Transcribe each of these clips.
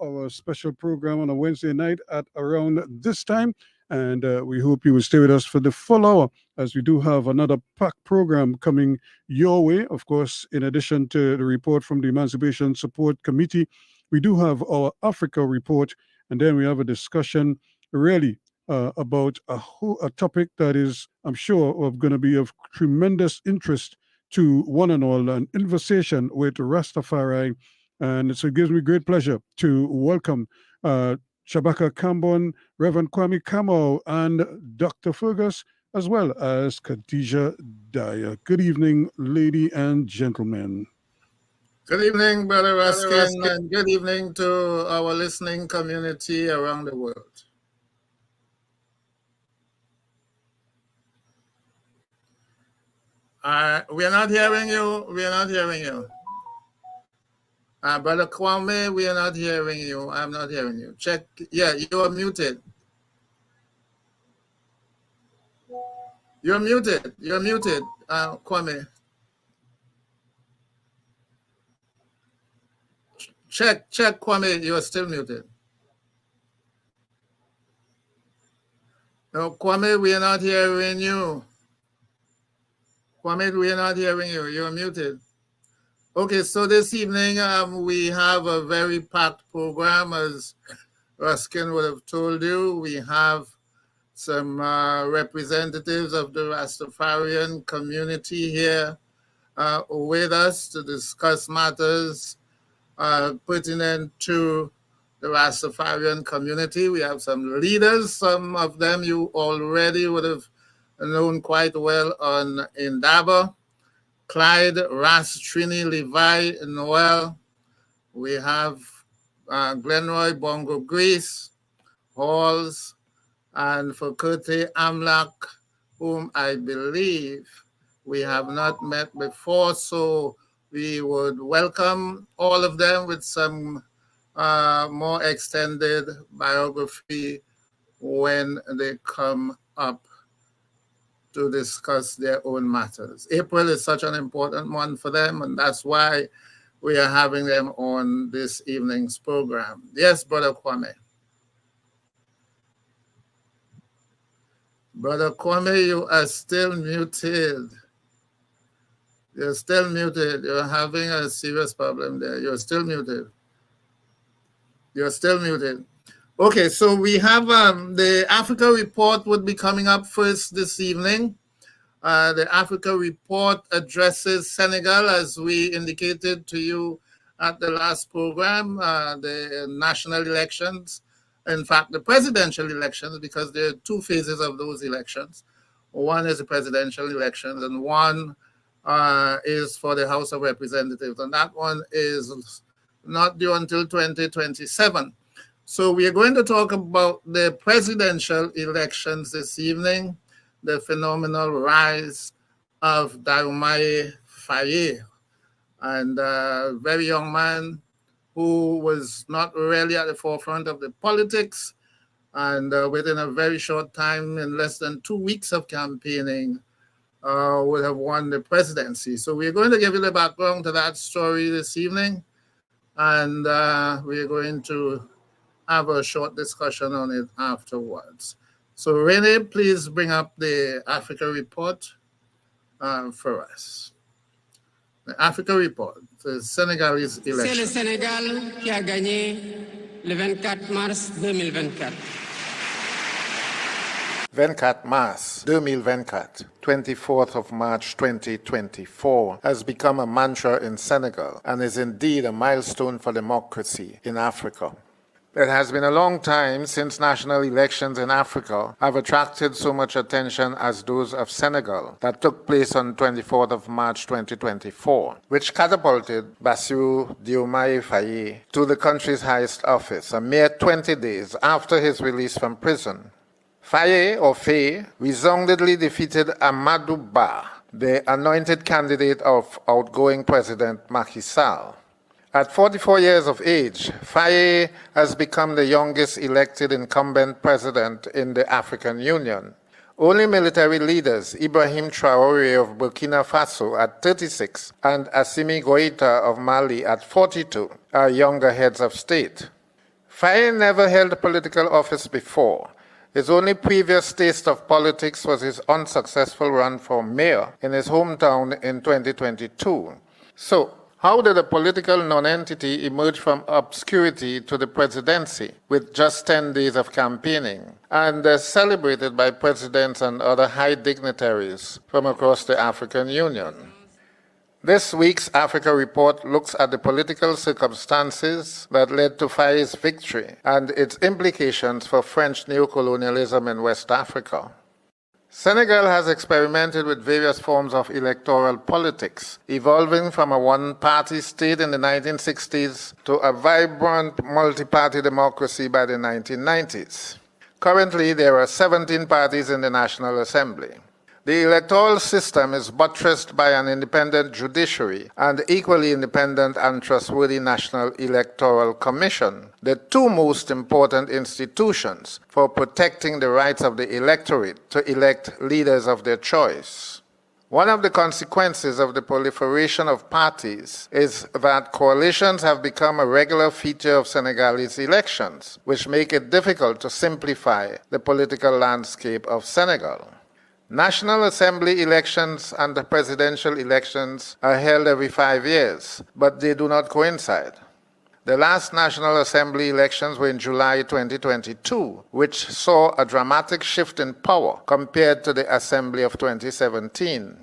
our special program on a Wednesday night at around this time. And we hope you will stay with us for the full hour, as we do have another packed program coming your way. Of course, in addition to the report from the Emancipation Support Committee, we do have our Africa report, and then we have a discussion really about a topic that is, I'm sure, going to be of tremendous interest to one and all, an conversation with Rastafari. And so it gives me great pleasure to welcome Shabaka Kambon, Reverend Kwame Kamau, and Dr. Fergus, as well as Khadija Daya. Good evening, lady and gentlemen. Good evening, Brother Ruskin, and good evening to our listening community around the world. We are not hearing you. We are not hearing you. Brother Kwame, we are not hearing you. I'm not hearing you. Check. Yeah, you are muted. You're muted. You're muted, Kwame. Check, Kwame. You are still muted. No, Kwame, we are not hearing you. Kwame, we are not hearing you. You're muted. Okay, so this evening we have a very packed program, as Ruskin would have told you. We have some representatives of the Rastafarian community here with us to discuss matters pertinent to the Rastafarian community. We have some leaders. Some of them you already would have known quite well on Indaba. Clyde, Ras Trini Levi, Noel. We have Glenroy, Bongo Grease, Halls, and Fekerte Amlak, whom I believe we have not met before. So we would welcome all of them with some more extended biography when they come up to discuss their own matters. April is such an important month for them, and that's why we are having them on this evening's program. Yes, Brother Kwame. Brother Kwame, you are still muted. You're still muted. You're having a serious problem there. You're still muted. You're still muted. Okay, so we have the Africa report would be coming up first this evening. The Africa report addresses Senegal, as we indicated to you at the last program, the national elections. In fact, the presidential elections, because there are two phases of those elections. One is the presidential elections, and one is for the House of Representatives, and that one is not due until 2027. So we are going to talk about the presidential elections this evening, the phenomenal rise of Diomaye Faye, and a very young man who was not really at the forefront of the politics, and within a very short time, in less than 2 weeks of campaigning, would have won the presidency. So we're going to give you the background to that story this evening, and we're going to have a short discussion on it afterwards. So Rene, please bring up the Africa report for us. The Africa report, the Senegalese election. C'est le Sénégal qui a gagné le 24 mars 2024. 24 mars 2024, 24th of March 2024, has become a mantra in Senegal and is indeed a milestone for democracy in Africa. It has been a long time since national elections in Africa have attracted so much attention as those of Senegal that took place on 24th of March 2024, which catapulted Bassirou Diomaye Faye to the country's highest office a mere 20 days after his release from prison. Faye, or Faye, resoundingly defeated Amadou Ba, the anointed candidate of outgoing President Macky Sall. At 44 years of age, Faye has become the youngest elected incumbent president in the African Union. Only military leaders, Ibrahim Traoré of Burkina Faso at 36 and Assimi Goïta of Mali at 42, are younger heads of state. Faye never held a political office before. His only previous taste of politics was his unsuccessful run for mayor in his hometown in 2022. So, how did a political nonentity emerge from obscurity to the presidency with just 10 days of campaigning and celebrated by presidents and other high dignitaries from across the African Union? This week's Africa Report looks at the political circumstances that led to Faye's victory and its implications for French neocolonialism in West Africa. Senegal has experimented with various forms of electoral politics, evolving from a one-party state in the 1960s to a vibrant multi-party democracy by the 1990s. Currently, there are 17 parties in the National Assembly. The electoral system is buttressed by an independent judiciary and equally independent and trustworthy National Electoral Commission, the two most important institutions for protecting the rights of the electorate to elect leaders of their choice. One of the consequences of the proliferation of parties is that coalitions have become a regular feature of Senegalese elections, which make it difficult to simplify the political landscape of Senegal. National Assembly elections and the presidential elections are held every 5 years, but they do not coincide. The last National Assembly elections were in July 2022, which saw a dramatic shift in power compared to the Assembly of 2017.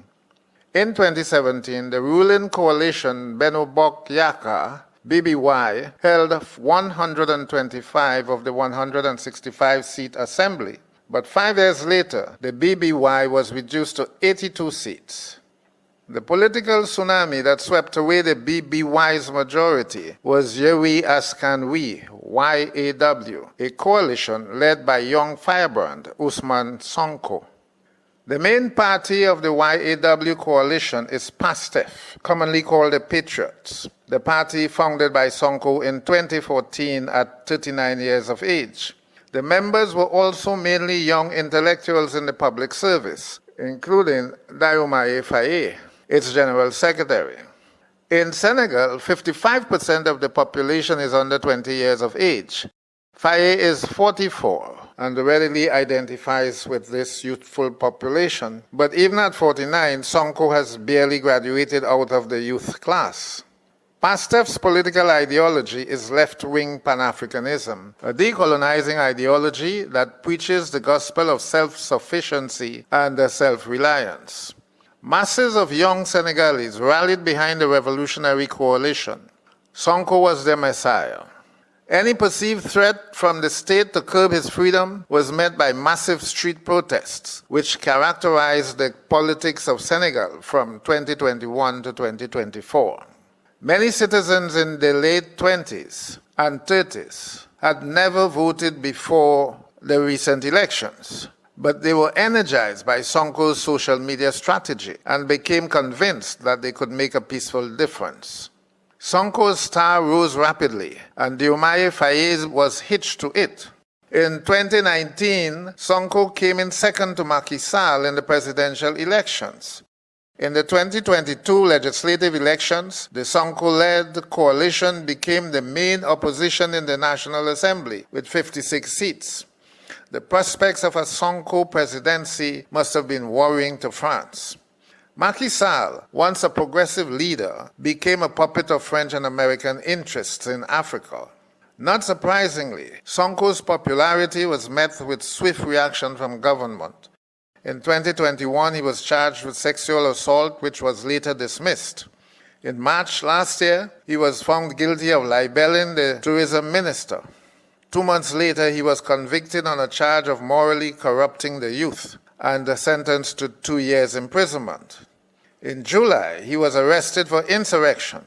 In 2017, the ruling coalition Benno Bokk Yakaar, BBY, held 125 of the 165-seat assembly. But 5 years later, the BBY was reduced to 82 seats. The political tsunami that swept away the BBY's majority was Yewi Askanwi, YAW, a coalition led by young firebrand Ousmane Sonko. The main party of the YAW coalition is PASTEF, commonly called the Patriots, the party founded by Sonko in 2014 at 39 years of age. The members were also mainly young intellectuals in the public service, including Diomaye Faye, its general secretary. In Senegal, 55% of the population is under 20 years of age. Faye is 44 and readily identifies with this youthful population. But even at 49, Sonko has barely graduated out of the youth class. PASTEF's political ideology is left-wing Pan-Africanism, a decolonizing ideology that preaches the gospel of self-sufficiency and self-reliance. Masses of young Senegalese rallied behind the revolutionary coalition. Sonko was their messiah. Any perceived threat from the state to curb his freedom was met by massive street protests, which characterized the politics of Senegal from 2021 to 2024. Many citizens in their late 20s and 30s had never voted before the recent elections, but they were energized by Sonko's social media strategy and became convinced that they could make a peaceful difference. Sonko's star rose rapidly, and Diomaye Faye was hitched to it. In 2019, Sonko came in second to Macky Sall in the presidential elections. In the 2022 legislative elections, the Sonko-led coalition became the main opposition in the National Assembly with 56 seats. The prospects of a Sonko presidency must have been worrying to France. Macky Sall, once a progressive leader, became a puppet of French and American interests in Africa. Not surprisingly, Sonko's popularity was met with swift reaction from government. In 2021, he was charged with sexual assault, which was later dismissed. In March last year, he was found guilty of libeling the tourism minister. 2 months later, he was convicted on a charge of morally corrupting the youth and sentenced to 2 years imprisonment. In July, he was arrested for insurrection.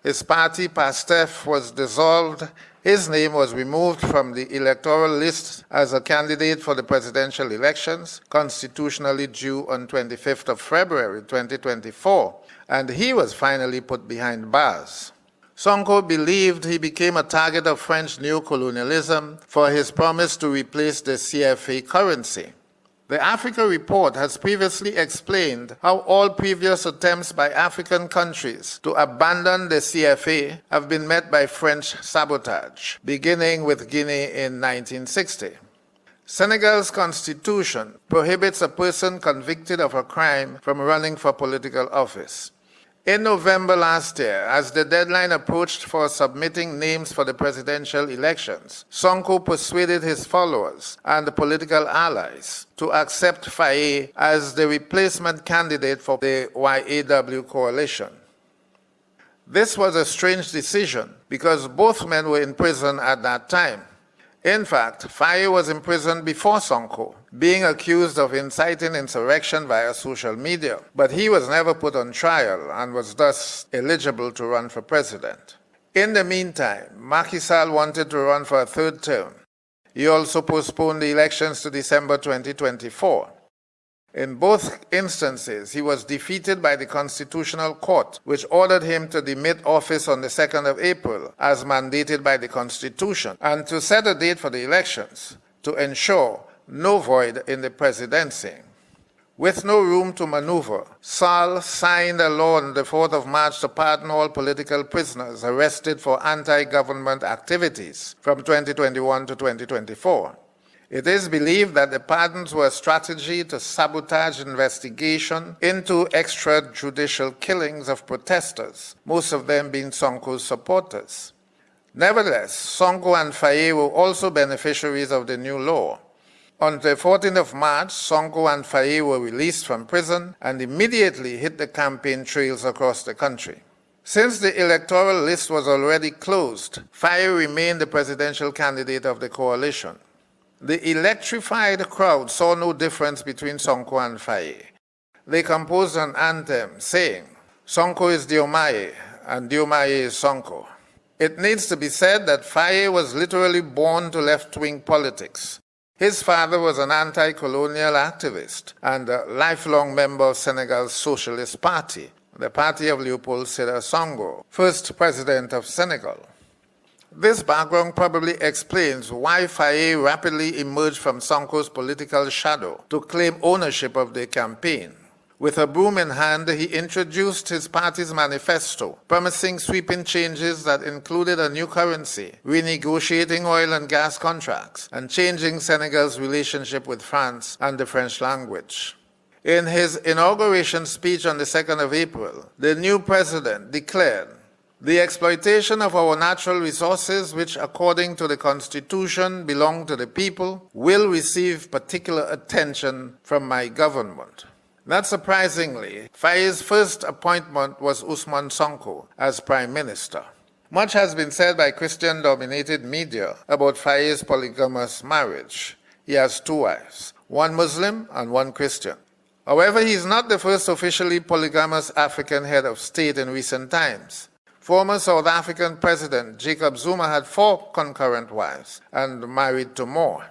His party, PASTEF, was dissolved. His name was removed from the electoral list as a candidate for the presidential elections, constitutionally due on 25th of February 2024, and he was finally put behind bars. Sonko believed he became a target of French neocolonialism for his promise to replace the CFA currency. The Africa Report has previously explained how all previous attempts by African countries to abandon the CFA have been met by French sabotage, beginning with Guinea in 1960. Senegal's constitution prohibits a person convicted of a crime from running for political office. In November last year, as the deadline approached for submitting names for the presidential elections, Sonko persuaded his followers and the political allies to accept Faye as the replacement candidate for the YAW coalition. This was a strange decision because both men were in prison at that time. In fact, Faye was imprisoned before Sonko, being accused of inciting insurrection via social media, but he was never put on trial and was thus eligible to run for president. In the meantime, Macky Sall wanted to run for a third term. He also postponed the elections to December 2024. In both instances, he was defeated by the Constitutional Court, which ordered him to demit office on the 2nd of April, as mandated by the Constitution, and to set a date for the elections to ensure no void in the presidency. With no room to maneuver, Sall signed a law on the 4th of March to pardon all political prisoners arrested for anti-government activities from 2021 to 2024. It is believed that the pardons were a strategy to sabotage investigation into extrajudicial killings of protesters, most of them being Sonko's supporters. Nevertheless, Sonko and Faye were also beneficiaries of the new law. On the 14th of March, Sonko and Faye were released from prison and immediately hit the campaign trails across the country. Since the electoral list was already closed, Faye remained the presidential candidate of the coalition. The electrified crowd saw no difference between Sonko and Faye. They composed an anthem saying, "Sonko is Diomaye and Diomaye is Sonko." It needs to be said that Faye was literally born to left-wing politics. His father was an anti-colonial activist and a lifelong member of Senegal's Socialist Party, the party of Leopold Sédar Senghor, first president of Senegal. This background probably explains why Faye rapidly emerged from Sonko's political shadow to claim ownership of the campaign. With a broom in hand, he introduced his party's manifesto, promising sweeping changes that included a new currency, renegotiating oil and gas contracts, and changing Senegal's relationship with France and the French language. In his inauguration speech on the 2nd of April, the new president declared, "The exploitation of our natural resources, which according to the Constitution belong to the people, will receive particular attention from my government." Not surprisingly, Faye's first appointment was Ousmane Sonko as prime minister. Much has been said by Christian-dominated media about Faye's polygamous marriage. He has 2 wives, one Muslim and one Christian. However, he is not the first officially polygamous African head of state in recent times. Former South African President Jacob Zuma had 4 concurrent wives and married to more.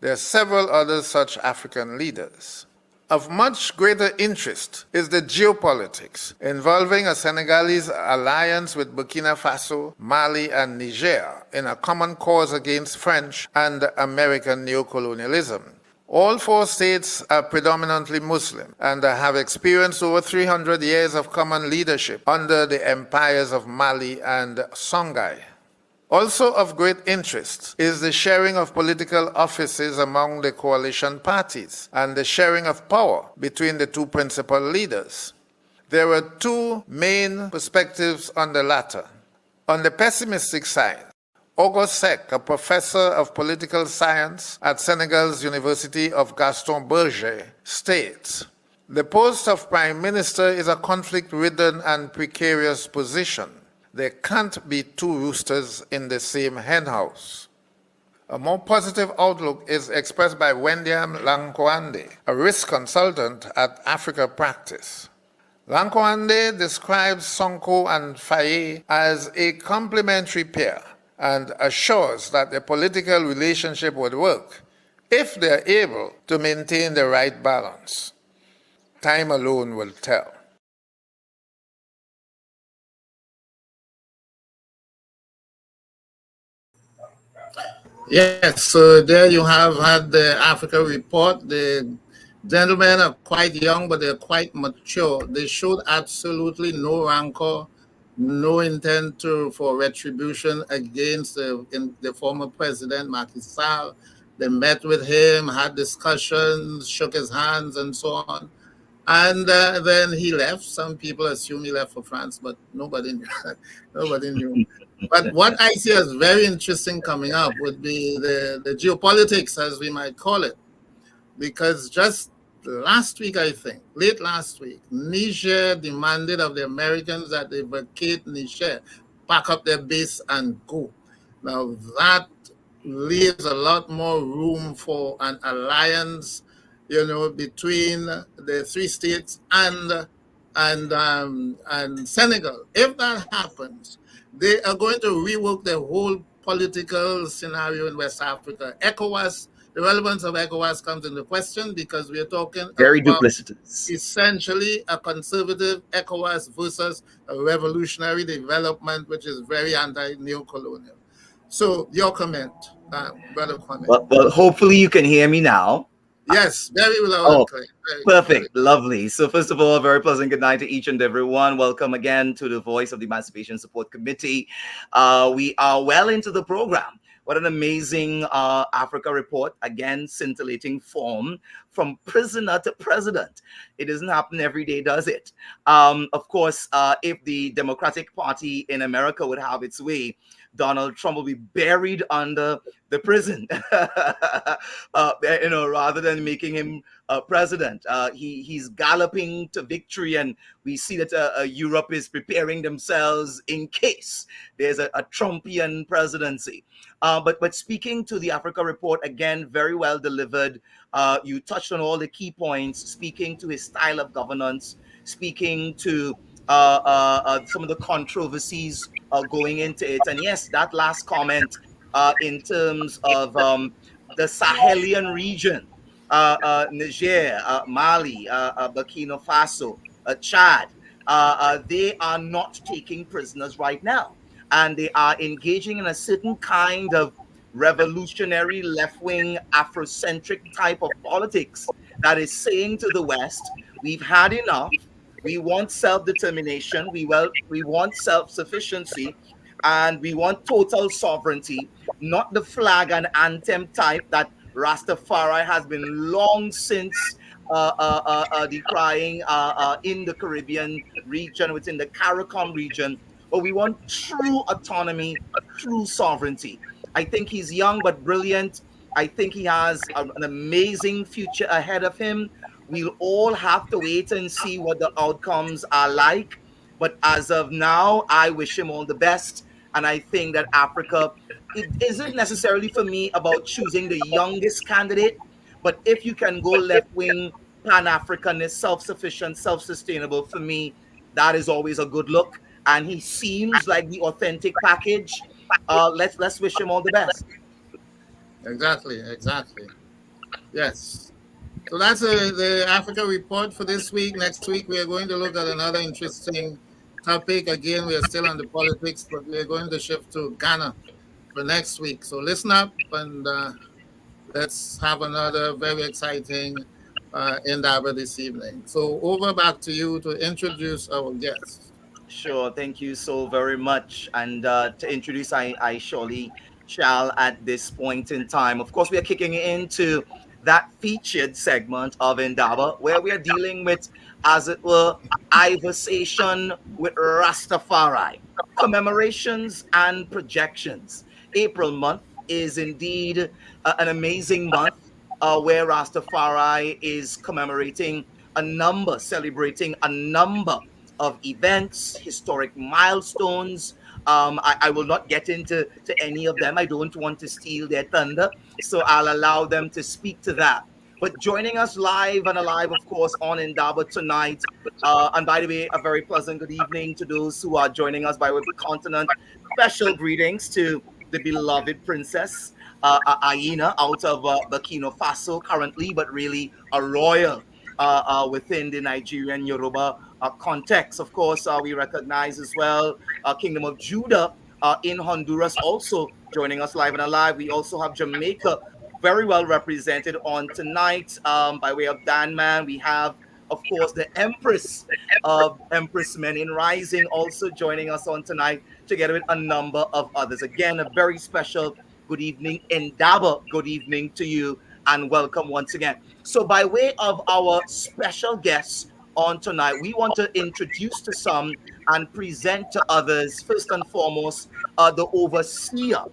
There are several other such African leaders. Of much greater interest is the geopolitics involving a Senegalese alliance with Burkina Faso, Mali, and Niger in a common cause against French and American neocolonialism. All 4 states are predominantly Muslim and have experienced over 300 years of common leadership under the empires of Mali and Songhai. Also of great interest is the sharing of political offices among the coalition parties and the sharing of power between the 2 principal leaders. There were 2 main perspectives on the latter. On the pessimistic side, Auguste Sek, a professor of political science at Senegal's University of Gaston Berger, states, "The post of prime minister is a conflict-ridden and precarious position. There can't be 2 roosters in the same henhouse." A more positive outlook is expressed by Wendiam Lankwande, a risk consultant at Africa Practice. Lankwande describes Sonko and Faye as a complementary pair and assures that the political relationship would work if they are able to maintain the right balance. Time alone will tell. Yes, so there you have had the Africa Report, the Gentlemen are quite young, but they're quite mature. They showed absolutely no rancor, no intent for retribution against the former president, Macky Sall. They met with him, had discussions, shook his hands, and so on. And then he left. Some people assume he left for France, but nobody knew. Nobody knew. But what I see as very interesting coming up would be the geopolitics, as we might call it, because just last week, I think, late last week, Niger demanded of the Americans that they vacate Niger, pack up their base and go. Now that leaves a lot more room for an alliance, between the three states and Senegal. If that happens, they are going to rework the whole political scenario in West Africa. ECOWAS, the relevance of ECOWAS comes into question because we are talking Very about duplicitous. essentially a conservative ECOWAS versus a revolutionary development, which is very anti-neocolonial. So your comment, Brother Kwame. Well, hopefully you can hear me now. Yes, very loud Oh, and clear. perfect. Lovely. So first of all, a very pleasant good night to each and everyone. Welcome again to the Voice of the Emancipation Support Committee. We are well into the program. What an amazing Africa report. Again, scintillating form from prisoner to president. It doesn't happen every day, does it? Of course, if the Democratic Party in America would have its way, Donald Trump will be buried under the prison, rather than making him president. He's galloping to victory, and we see that Europe is preparing themselves in case there's a Trumpian presidency. But speaking to the Africa report, again, very well delivered. You touched on all the key points, speaking to his style of governance, speaking to some of the controversies going into it. And yes, that last comment in terms of the Sahelian region, Niger, Mali, Burkina Faso, Chad, they are not taking prisoners right now. And they are engaging in a certain kind of revolutionary left-wing Afrocentric type of politics that is saying to the West, we've had enough. We want self-determination. We want self-sufficiency, and we want total sovereignty, not the flag and anthem type that Rastafari has been long since decrying in the Caribbean region, within the CARICOM region. But we want true autonomy, true sovereignty. I think he's young but brilliant. I think he has an amazing future ahead of him. We'll all have to wait and see what the outcomes are like. But as of now, I wish him all the best. And I think that Africa, it isn't necessarily for me about choosing the youngest candidate. But if you can go left wing, Pan Africanist, self sufficient, self sustainable, for me, that is always a good look. And he seems like the authentic package. Let's wish him all the best. Exactly. Yes. So that's the Africa report for this week. Next week, we are going to look at another interesting topic. Again, we are still on the politics, but we are going to shift to Ghana for next week. So listen up and let's have another very exciting Indaba this evening. So over back to you to introduce our guests. Sure, thank you so very much. And to introduce, I surely shall at this point in time. Of course, we are kicking into that featured segment of Indaba where we are dealing with, as it were, Iversation with Rastafari, commemorations and projections. April month is indeed an amazing month where Rastafari is commemorating celebrating a number of events, historic milestones. I will not get into any of them. I don't want to steal their thunder, so I'll allow them to speak to that. But joining us live and alive, of course, on Indaba tonight. And by the way, a very pleasant good evening to those who are joining us by way of the continent. Special greetings to the beloved princess, Aina, out of Burkina Faso currently, but really a royal within the Nigerian Yoruba context. Of course, we recognize as well Kingdom of Judah in Honduras also joining us live and alive. We also have Jamaica very well represented on tonight. By way of Dan Man, we have, of course, the Empress of Empress Men in Rising also joining us on tonight, together with a number of others. Again, a very special good evening, Indaba. Good evening to you, and welcome once again. So, by way of our special guests on tonight, we want to introduce to some and present to others, first and foremost, the overseer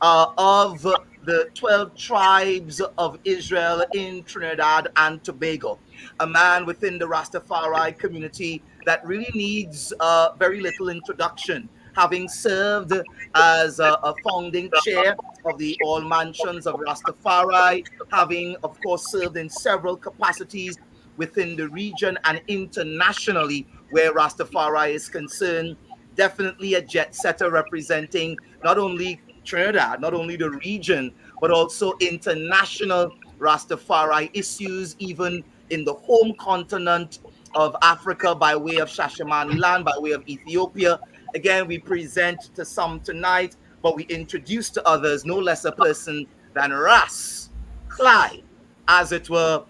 of the 12 tribes of Israel in Trinidad and Tobago, a man within the Rastafari community that really needs very little introduction, having served as a founding chair of the All Mansions of Rastafari, having, of course, served in several capacities within the region and internationally where Rastafari is concerned. Definitely a jet setter representing not only Trinidad, not only the region, but also international Rastafari issues, even in the home continent of Africa by way of Shashamani land, by way of Ethiopia. Again, we present to some tonight, but we introduce to others no less a person than Ras, Clyde, as it were,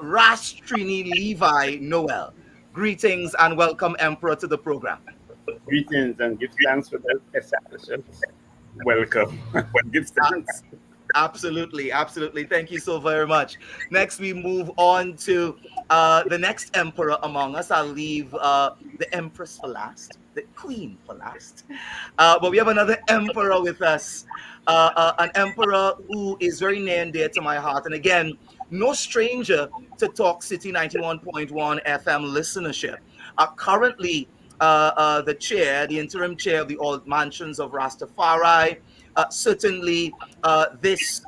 Ras Trini Levi Noel. Greetings and welcome, Emperor, to the program. Greetings and give thanks for the establishments. Welcome. Give thanks. Absolutely, absolutely. Thank you so very much. Next, we move on to the next emperor among us. I'll leave the empress for last, the queen for last. But we have another emperor with us, an emperor who is very near and dear to my heart. And again, no stranger to Talk City 91.1 FM listenership. Currently, the chair, the interim chair of the Old Mansions of Rastafari. Certainly, this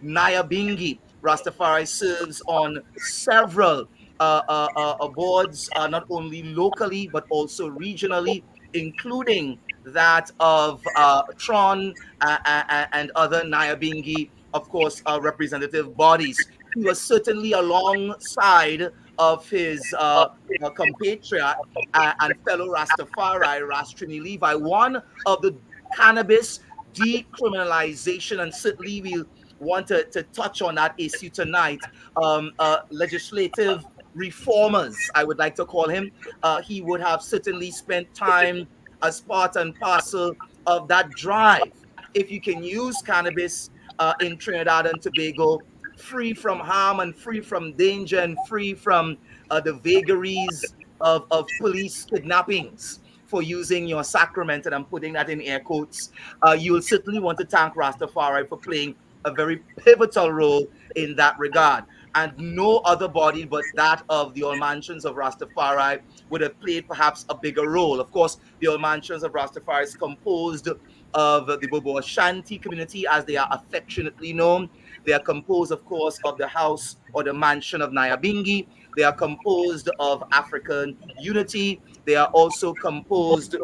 Nyabingi Rastafari serves on several boards, not only locally but also regionally, including that of Tron and other Nyabingi, of course, representative bodies. He was certainly alongside of his compatriot and fellow Rastafari, Ras Trini Levi, one of the cannabis decriminalization, and certainly we'll want to touch on that issue tonight. Legislative reformers, I would like to call him. He would have certainly spent time as part and parcel of that drive. If you can use cannabis in Trinidad and Tobago, free from harm and free from danger and free from the vagaries of police kidnappings for using your sacrament, and I'm putting that in air quotes, you will certainly want to thank Rastafari for playing a very pivotal role in that regard. And no other body but that of the All Mansions of Rastafari would have played perhaps a bigger role. Of course, the All Mansions of Rastafari is composed of the Bobo Ashanti community, as they are affectionately known. They are composed, of course, of the house or the mansion of Nyabingi. They are composed of African unity. They are also composed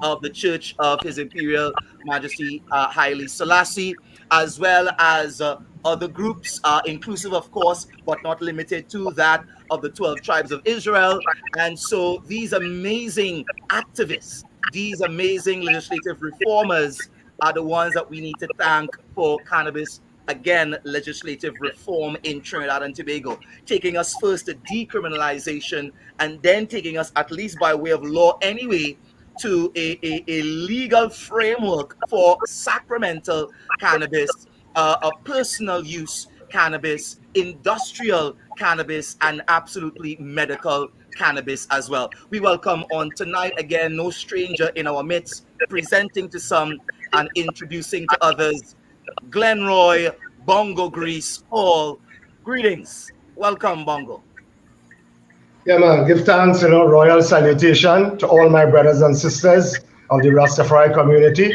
of the Church of His Imperial Majesty Haile Selassie, as well as other groups, inclusive, of course, but not limited to that of the 12 tribes of Israel. And so these amazing activists, these amazing legislative reformers are the ones that we need to thank for cannabis, again, legislative reform in Trinidad and Tobago, taking us first to decriminalization and then taking us, at least by way of law anyway, to a legal framework for sacramental cannabis, a personal use cannabis, industrial cannabis, and absolutely medical cannabis as well. We welcome on tonight, again, no stranger in our midst, presenting to some and introducing to others, Glenroy Bongo Grease Hall. Greetings. Welcome, Bongo. Yeah, man, give thanks, royal salutation to all my brothers and sisters of the Rastafari community,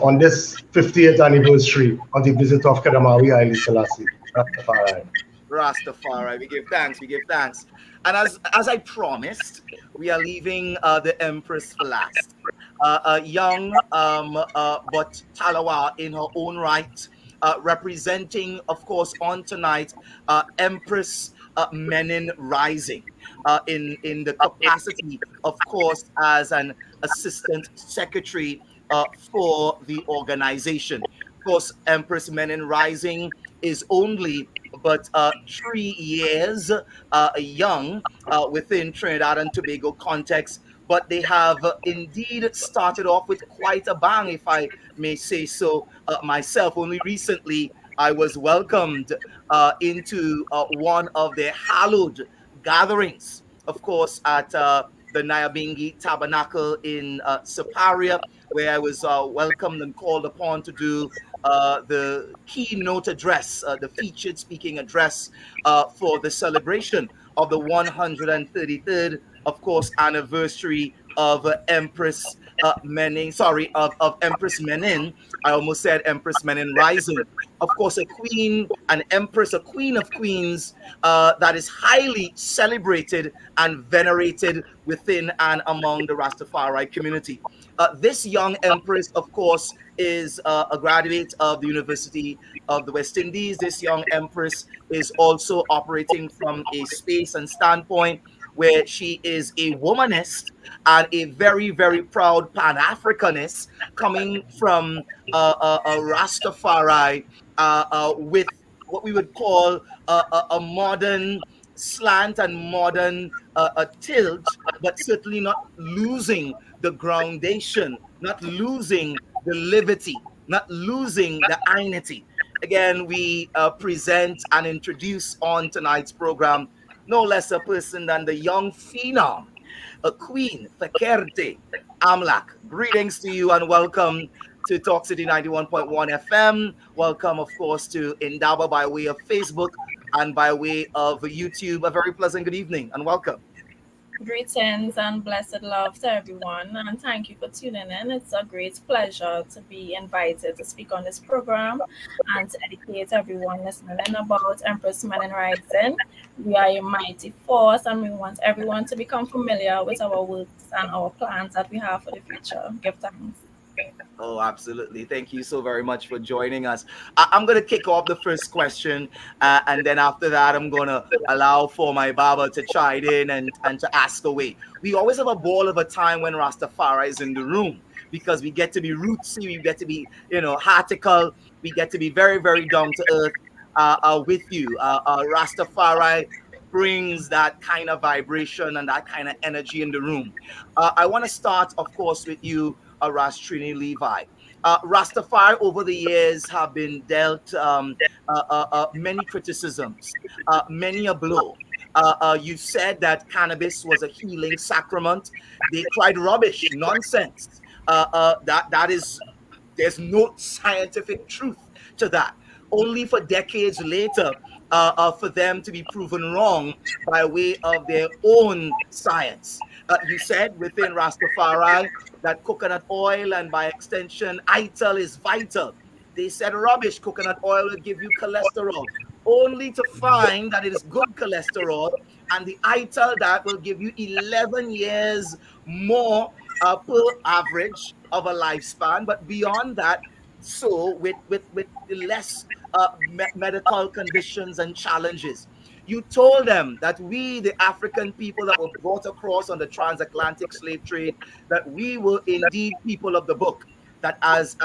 on this 50th anniversary of the visit of Kadamawi Haile Selassie. Rastafari. Rastafari. We give thanks. We give thanks. And as I promised, we are leaving the Empress for last. Young, but Talawa in her own right, representing, of course, on tonight, Empress Menin Rising, in the capacity, of course, as an assistant secretary for the organization. Of course, Empress Menen Rising is only but 3 years young within Trinidad and Tobago context, but they have indeed started off with quite a bang, if I may say so myself. Only recently, I was welcomed into one of their hallowed gatherings, of course, at the Nyabingi Tabernacle in Siparia, where I was welcomed and called upon to do the keynote address, the featured speaking address for the celebration of the 133rd, of course, anniversary of Empress Menen, sorry, of Empress Menen. I almost said Empress Menen Rising. Of course, a queen, an empress, a queen of queens that is highly celebrated and venerated within and among the Rastafari community. This young empress, of course, is a graduate of the University of the West Indies. This young empress is also operating from a space and standpoint where she is a womanist and a very, very proud Pan-Africanist coming from a Rastafari with what we would call a modern slant and modern a tilt, but certainly not losing the groundation, not losing the liberty, not losing the identity. Again, we present and introduce on tonight's program no less a person than the young phenom, a queen, Fekerte Amlak. Greetings to you and welcome to Talk City 91.1 FM. Welcome, of course, to Indaba by way of Facebook and by way of YouTube. A very pleasant good evening and welcome. Greetings and blessed love to everyone, and thank you for tuning in. It's a great pleasure to be invited to speak on this program and to educate everyone listening about Empress Menen Rising. We are a mighty force, and we want everyone to become familiar with our works and our plans that we have for the future. Give thanks. Oh, absolutely. Thank you so very much for joining us. I'm going to kick off the first question, and then after that, I'm going to allow for my Baba to chime in and to ask away. We always have a ball of a time when Rastafari is in the room because we get to be rootsy, we get to be, heartical, we get to be very, very down to earth with you. Rastafari brings that kind of vibration and that kind of energy in the room. I want to start, of course, with you, Ras Trini Levi. Rastafari over the years have been dealt many criticisms, many a blow. You said that cannabis was a healing sacrament. They cried rubbish, nonsense. That is, there's no scientific truth to that. Only for decades later, for them to be proven wrong by way of their own science. You said within Rastafari that coconut oil and by extension ITIL is vital. They said rubbish, coconut oil will give you cholesterol, only to find that it is good cholesterol and the ITIL that will give you 11 years more per average of a lifespan. But beyond that, so with less medical conditions and challenges. You told them that we, the African people that were brought across on the transatlantic slave trade, that we were indeed people of the book. That as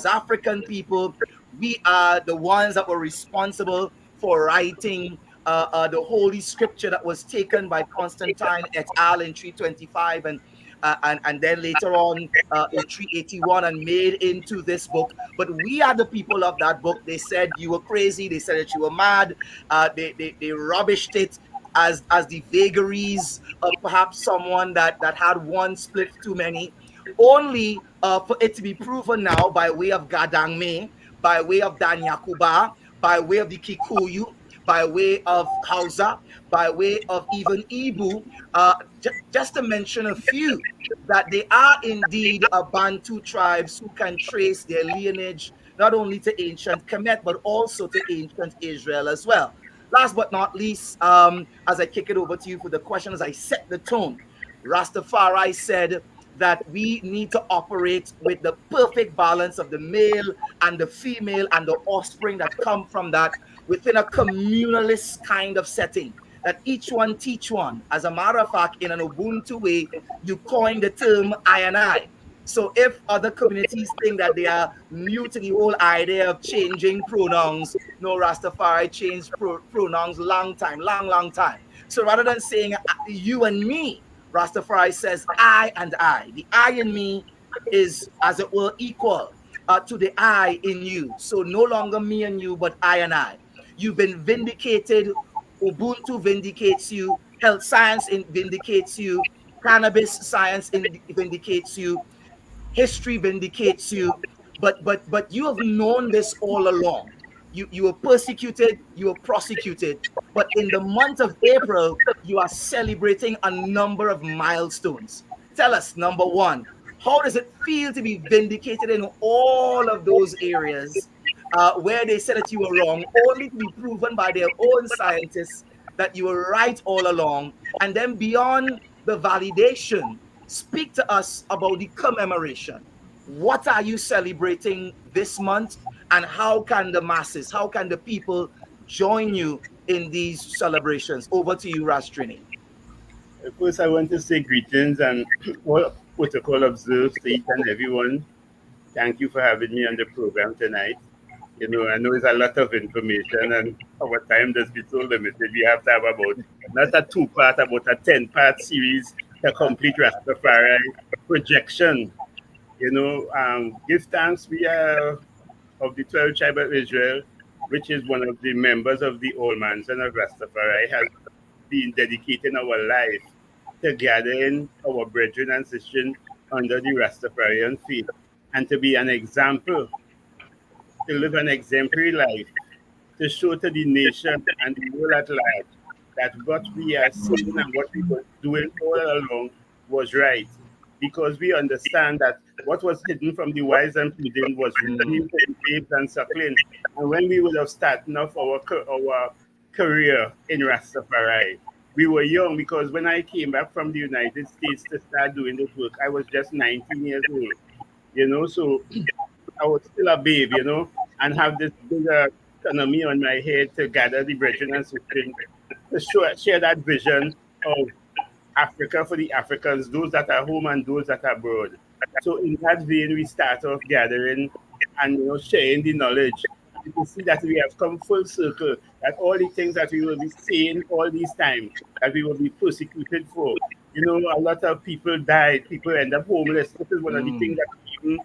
African people, we are the ones that were responsible for writing the holy scripture that was taken by Constantine et al. In 325 and then later on in 381 and made into this book. But we are the people of that book. They said you were crazy. They said that you were mad. They rubbished it as the vagaries of perhaps someone that had one split too many, only for it to be proven now by way of Gadangme, by way of Danyakuba, by way of the Kikuyu, by way of Hausa, by way of even Ibu, just to mention a few, that they are indeed a Bantu tribes who can trace their lineage not only to ancient Kemet, but also to ancient Israel as well. Last but not least, as I kick it over to you for the question, as I set the tone, Rastafari said that we need to operate with the perfect balance of the male and the female and the offspring that come from that within a communalist kind of setting, that each one teach one. As a matter of fact, in an Ubuntu way, you coined the term I and I. So if other communities think that they are new to the whole idea of changing pronouns, no, Rastafari changed pronouns long time, long time. So rather than saying you and me, Rastafari says I and I. The I in me is, as it were, equal to the I in you. So no longer me and you, but I and I. You've been vindicated. Ubuntu vindicates you. Health science vindicates you. Cannabis science vindicates you. History vindicates you. But you have known this all along. You were persecuted, you were prosecuted, but in the month of April, you are celebrating a number of milestones. Tell us, number one, how does it feel to be vindicated in all of those areas where they said that you were wrong, only to be proven by their own scientists that you were right all along? And then beyond the validation, speak to us about the commemoration. What are you celebrating this month, and how can the masses, how can the people join you in these celebrations? Over to you, Ras Trini. First, I want to say greetings and all protocol observed to each and everyone. Thank you for having me on the program tonight. I know it's a lot of information and our time does be so limited. We have to have about, not a 2-part, about a 10-part series to complete Rastafari projection. Give thanks. We are of the 12 tribe of Israel, which is one of the members of the Old Man's and of Rastafari, has been dedicating our life to gathering our brethren and sisters under the Rastafarian faith and to be an example, to live an exemplary life, to show to the nation and the world at large that what we are saying and what we were doing all along was right. Because we understand that what was hidden from the wise and prudent was revealed to the babes and suckling. And when we would have started off our career in Rastafari, we were young, because when I came back from the United States to start doing this work, I was just 19 years old. So I was still a babe, and have this bigger economy on my head to gather the brethren and sisters to share that vision of Africa for the Africans, those that are home and those that are abroad. So in that vein, we start off gathering and sharing the knowledge. You can see that we have come full circle, that all the things that we will be saying all these time, that we will be persecuted for. A lot of people died, people end up homeless. This is one of the things that we even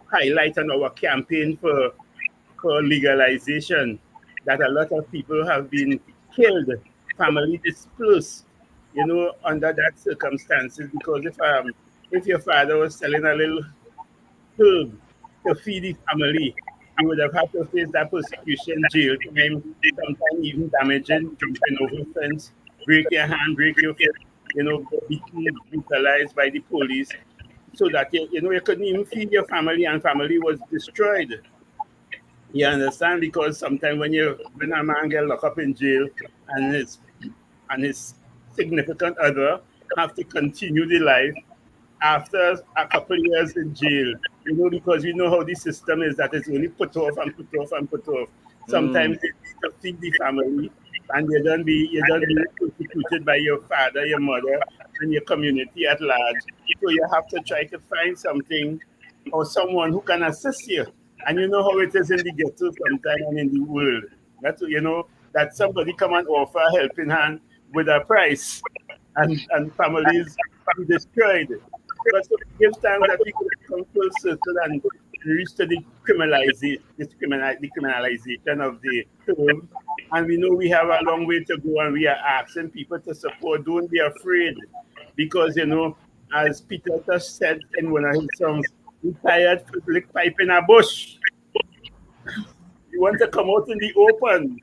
highlight on our campaign for legalization, that a lot of people have been killed, family dispersed, under that circumstances. Because if your father was selling a little herb to feed his family, you would have had to face that persecution, jail time, sometimes even damaging, jumping over fence, break your hand, break your foot, beaten, brutalized by the police, so that you couldn't even feed your family, and family was destroyed. You understand? Because sometimes when a man get locked up in jail and his significant other have to continue the life after a couple of years in jail, because we know how the system is, that it's only put off and put off and put off. Sometimes they need to feed the family, and you don't be persecuted by your father, your mother, and your community at large. So you have to try to find something or someone who can assist you. And you know how it is in the ghetto sometimes and in the world. That somebody come and offer a helping hand with a price, and families be destroyed. But so we give thanks that we could come full circle and reach to the criminalization of the term. And we know we have a long way to go, and we are asking people to support. Don't be afraid, because as Peter Tosh said in one of his songs, "We tired to lick pipe in a bush." You want to come out in the open,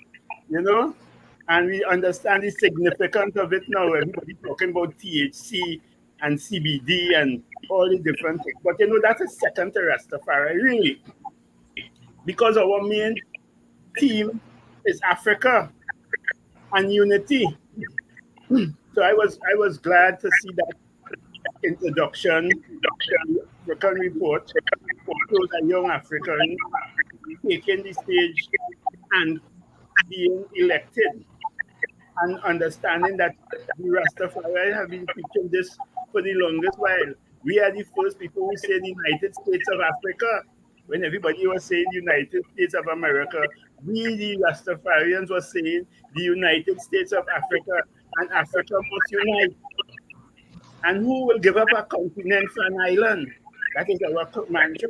and we understand the significance of it now. Everybody talking about THC and CBD and all the different things. But that's a second to Rastafari, really. Because our main theme is Africa and unity. So I was glad to see that introduction, the African report, shows a young African taking the stage and being elected, and understanding that the Rastafari have been preaching this for the longest while. We are the first people who said United States of Africa. When everybody was saying United States of America, we, the Rastafarians, were saying the United States of Africa, and Africa must unite. And who will give up a continent for an island? That is our mantra.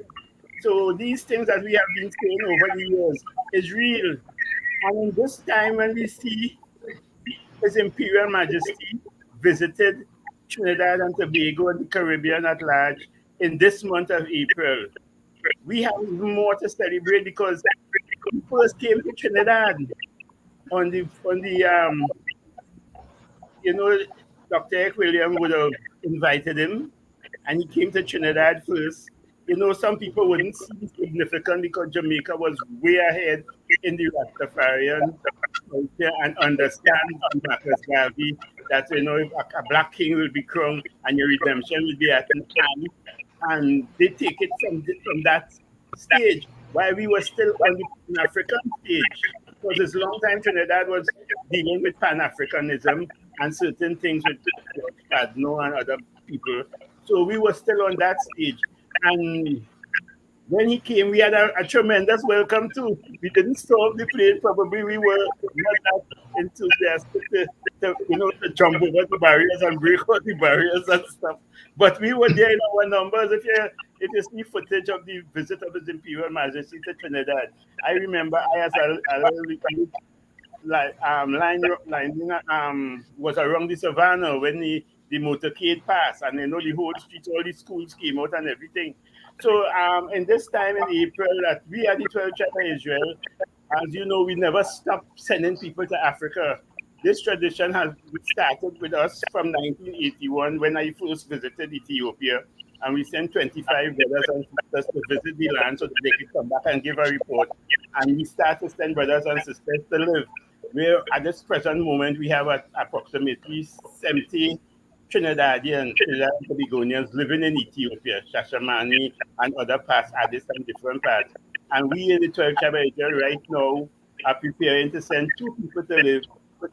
So these things that we have been saying over the years is real. And in this time when we see His Imperial Majesty visited Trinidad and Tobago and the Caribbean at large in this month of April, we have even more to celebrate because he first came to Trinidad on the Dr. Ek William would have invited him, and he came to Trinidad first. Some people wouldn't see significant because Jamaica was way ahead in the Rastafarian culture and understand Marcus Garvey that if a black king will be crowned and your redemption will be at his hand, and they take it from that stage while we were still on the Pan-African stage. Because this long time Trinidad was dealing with Pan-Africanism and certain things with Cadno and other people. So we were still on that stage. And when he came, we had a tremendous welcome too. We didn't stop the plane. Probably we were not that enthusiastic to jump over the barriers and break out the barriers and stuff. But we were there in our numbers. If you see footage of the visit of His Imperial Majesty to Trinidad, I remember I as was around the savannah when the motorcade passed, and the whole street, all the schools came out and everything. So in this time in April that we are the 12th tribe of Israel, as you know, we never stopped sending people to Africa. This tradition has started with us from 1981 when I first visited Ethiopia, and we sent 25 brothers and sisters to visit the land so that they could come back and give a report. And we start to send brothers and sisters to live. Where at this present moment we have approximately 70 Trinidadian and Tobagonians living in Ethiopia, Shashamani and other parts, Addis and different parts. And we in the 12th tribe of Israel right now are preparing to send 2 people to live.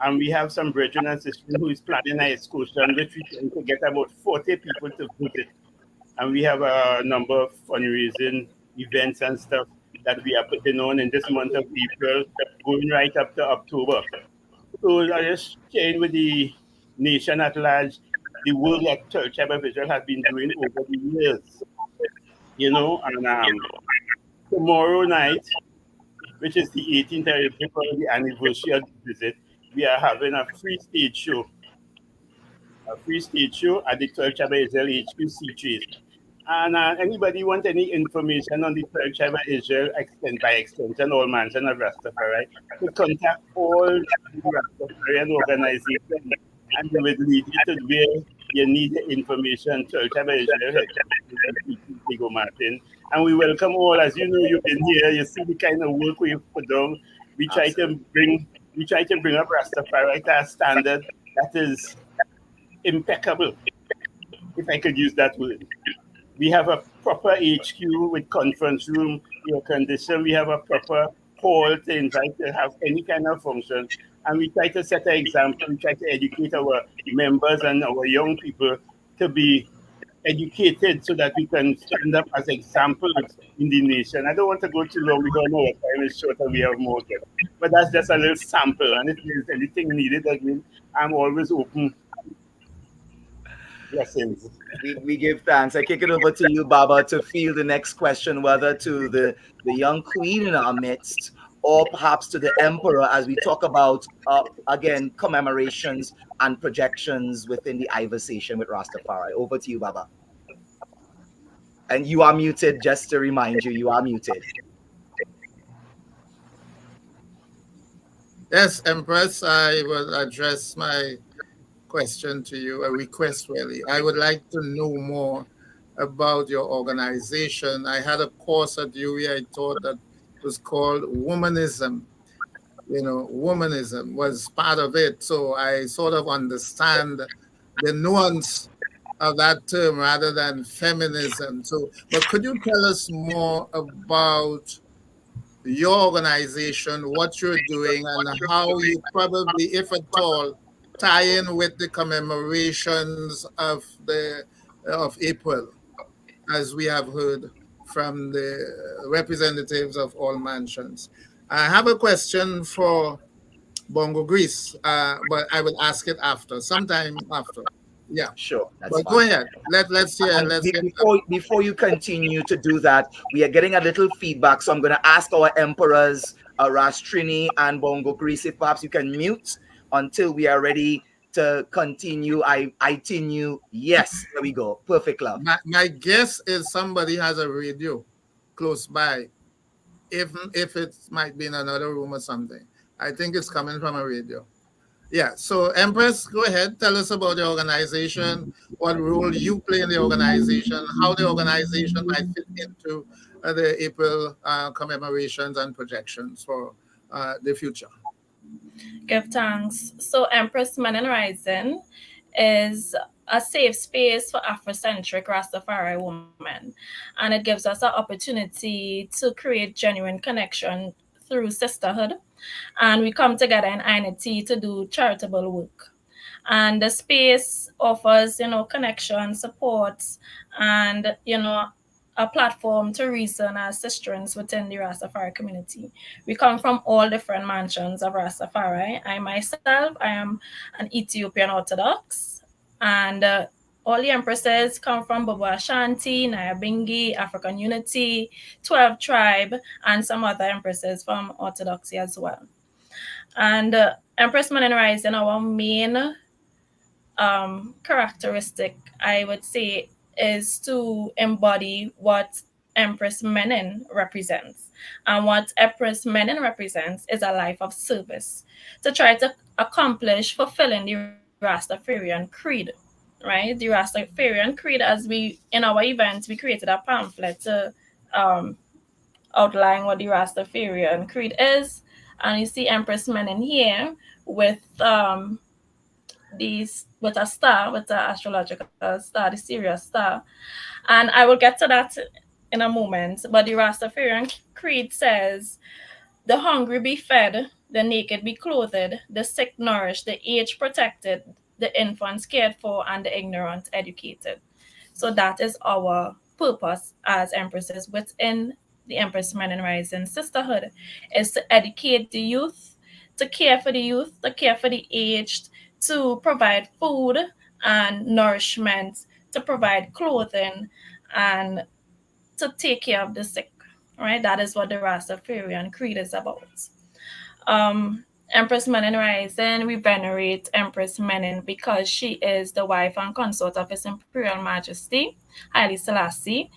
And we have some brethren and sisters who is planning an excursion, which we trying to get about 40 people to visit. And we have a number of fundraising events and stuff that we are putting on in this month of April, going right up to October. So I just sharing with the nation at large the work that Church Tribe of Israel has been doing over the years. And tomorrow night, which is the 18th of April, the anniversary of the visit, we are having a free stage show. A free stage show at the 12th Tribe of Israel HQ Sea. And anybody want any information on the 12th Tribe of Israel, by extension, all mansion of Rastafari, to contact all the Rastafarian organizations, and they will lead you to where you need the information. 12th Tribe of Israel, Martin. And we welcome all. As you know, you've been here. You see the kind of work we put down. We try to bring up Rastafari to a standard that is impeccable, if I could use that word. We have a proper HQ with conference room, air condition. We have a proper hall to invite to have any kind of function. And we try to set an example. We try to educate our members and our young people to be educated so that we can stand up as examples in the nation. I don't want to go too long because our time is short and we have more guests. But that's just a little sample. And if there's anything needed, I'm always open. Blessings. We give thanks. I kick it over to you, Baba, to field the next question, whether to the young queen in our midst or perhaps to the emperor, as we talk about, again, commemorations and projections within the Iversation with Rastafari. Over to you, Baba. And you are muted, just to remind you, you are muted. Yes, Empress, I will address my question to you, a request really. I would like to know more about your organization. I had a course at UWI I taught that was called Womanism. Womanism was part of it. So I sort of understand the nuance of that term rather than feminism. But could you tell us more about your organization, what you're doing, and how you probably, if at all, tie in with the commemorations of the of April, as we have heard from the representatives of all mansions. I have a question for Bongo Grease, but I will ask it after, sometime after. Yeah, Sure, that's but go fine. ahead. Let's hear. And Let's get. before you continue to do that, we are getting a little feedback. So I'm going to ask our emperors, Ras Trini and Bongo Grease, if perhaps you can mute until we are ready to continue. I continue. Yes, there we go. Perfect, love. My guess is somebody has a radio close by, if it might be in another room or something. I think it's coming from a radio. Yeah. So Empress, go ahead. Tell us about the organization, what role you play in the organization, how the organization might fit into the April commemorations and projections for the future. Give thanks. So Empress Men and Rising is a safe space for Afrocentric Rastafari women. And it gives us an opportunity to create genuine connection through sisterhood. And we come together in unity to do charitable work. And the space offers, connection, support, and, a platform to reason as sisterins within the Rastafari community. We come from all different mansions of Rastafari. I myself, I am an Ethiopian Orthodox, and all the empresses come from Bobo Ashanti, Nyabingi, African Unity, 12 Tribe, and some other empresses from Orthodoxy as well. And Empress Man and Rising, our main characteristic, I would say, is to embody what Empress Menin represents. And what Empress Menin represents is a life of service to try to accomplish fulfilling the Rastafarian creed, right? The Rastafarian creed, as in our event, we created a pamphlet to um, outline what the Rastafarian creed is. And you see Empress Menin here with with a star, with the astrological star, the Sirius star. And I will get to that in a moment. But the Rastafarian creed says, the hungry be fed, the naked be clothed, the sick nourished, the aged protected, the infants cared for, and the ignorant educated. So that is our purpose as empresses within the Empress Men and Rising Sisterhood, is to educate the youth, to care for the youth, to care for the aged, to provide food and nourishment, to provide clothing, and to take care of the sick. Right? That is what the Rastafarian creed is about. Empress Menin Rising, we venerate Empress Menin because she is the wife and consort of His Imperial Majesty, Haile Selassie.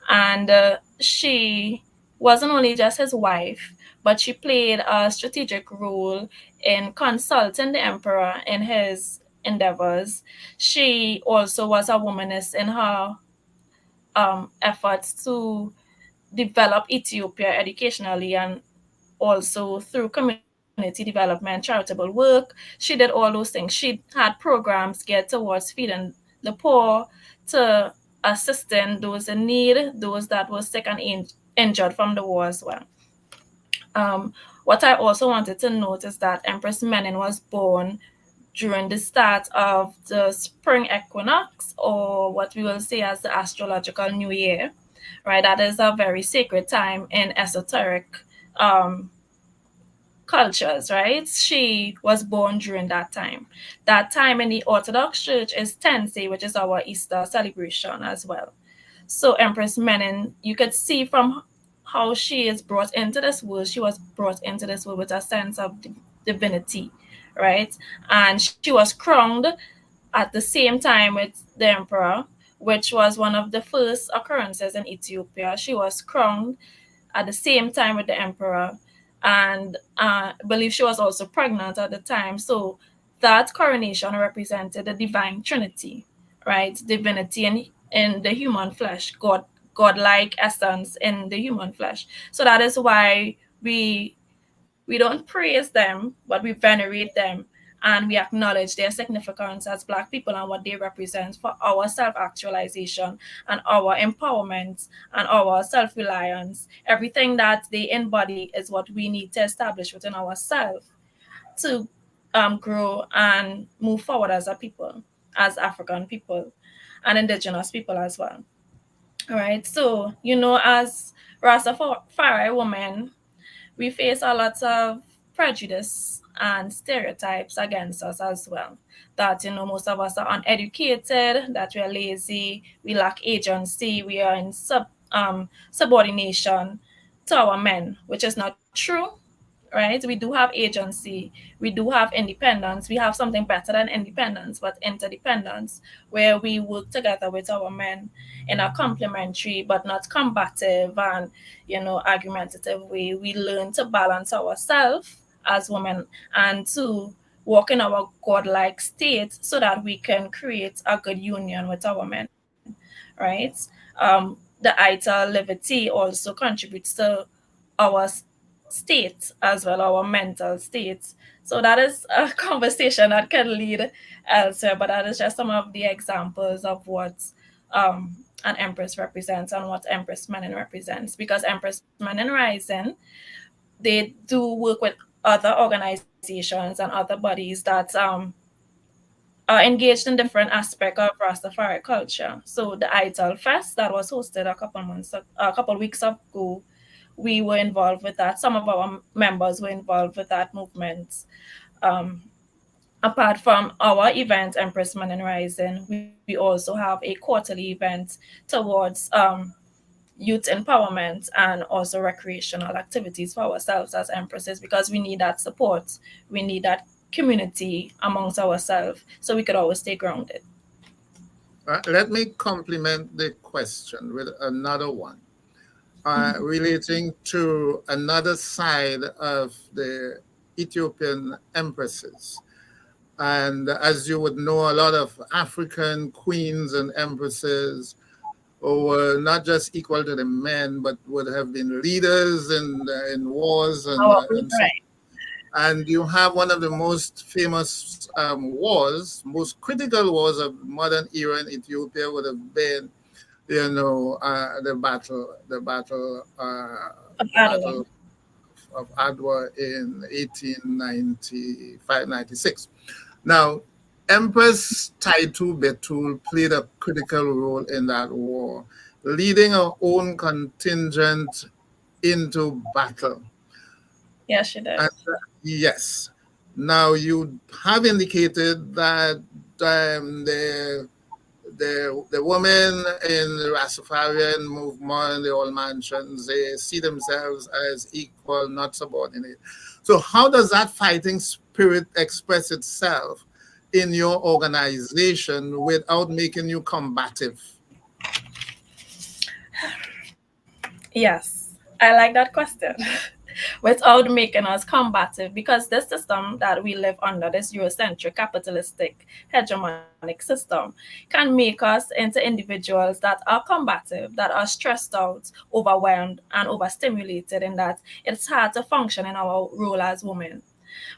And she wasn't only just his wife, but she played a strategic role in consulting the emperor in his endeavors. She also was a womanist in her efforts to develop Ethiopia educationally and also through community development, charitable work. She did all those things. She had programs geared towards feeding the poor, to assisting those in need, those that were sick and injured from the war as well. What I also wanted to note is that Empress Menin was born during the start of the spring equinox, or what we will say as the astrological new year, right? That is a very sacred time in esoteric cultures, right? She was born during that time. That time in the Orthodox Church is Tense, which is our Easter celebration as well. So Empress Menin, you could see from how she is brought into this world, she was brought into this world with a sense of divinity, right? And she was crowned at the same time with the emperor, which was one of the first occurrences in Ethiopia. She was crowned at the same time with the emperor, and I believe she was also pregnant at the time. So that coronation represented the divine trinity, right? Divinity in the human flesh, godlike essence in the human flesh. So that is why we don't praise them, but we venerate them, and we acknowledge their significance as Black people and what they represent for our self-actualization and our empowerment and our self-reliance. Everything that they embody is what we need to establish within ourselves to grow and move forward as a people, as African people. and indigenous people as well. All right. So, as Rastafari women, we face a lot of prejudice and stereotypes against us as well. That, most of us are uneducated, that we're lazy, we lack agency, we are in subordination to our men, which is not true, right? We do have agency, we do have independence, we have something better than independence, but interdependence, where we work together with our men in a complementary but not combative and argumentative way. We learn to balance ourselves as women and to walk in our godlike state so that we can create a good union with our men, right? The Ita Liberty also contributes to our state as well, our mental state. So that is a conversation that can lead elsewhere, but that is just some of the examples of what an Empress represents and what Empress Menin represents. Because Empress Menin Rising, they do work with other organizations and other bodies that are engaged in different aspects of Rastafari culture. So the Idol Fest that was hosted a couple weeks ago, we were involved with that. Some of our members were involved with that movement. Apart from our event, Empress Man and Rising, we also have a quarterly event towards youth empowerment and also recreational activities for ourselves as empresses, because we need that support. We need that community amongst ourselves so we could always stay grounded. Let me complement the question with another one relating to another side of the Ethiopian empresses. And as you would know, a lot of African queens and empresses who were not just equal to the men, but would have been leaders in wars and so. And you have one of the most famous wars, most critical wars of modern era in Ethiopia would have been, the battle of Adwa in 1895-96. Now, Empress Taitu Betul played a critical role in that war, leading her own contingent into battle. Yes, she did. Yes. Now, you have indicated that the women in the Rastafarian movement, the old mansions, they see themselves as equal, not subordinate. So how does that fighting spirit express itself in your organization without making you combative? Yes, I like that question. Without making us combative, because this system that we live under, this Eurocentric capitalistic hegemonic system, can make us into individuals that are combative, that are stressed out, overwhelmed, and overstimulated, in that it's hard to function in our role as women.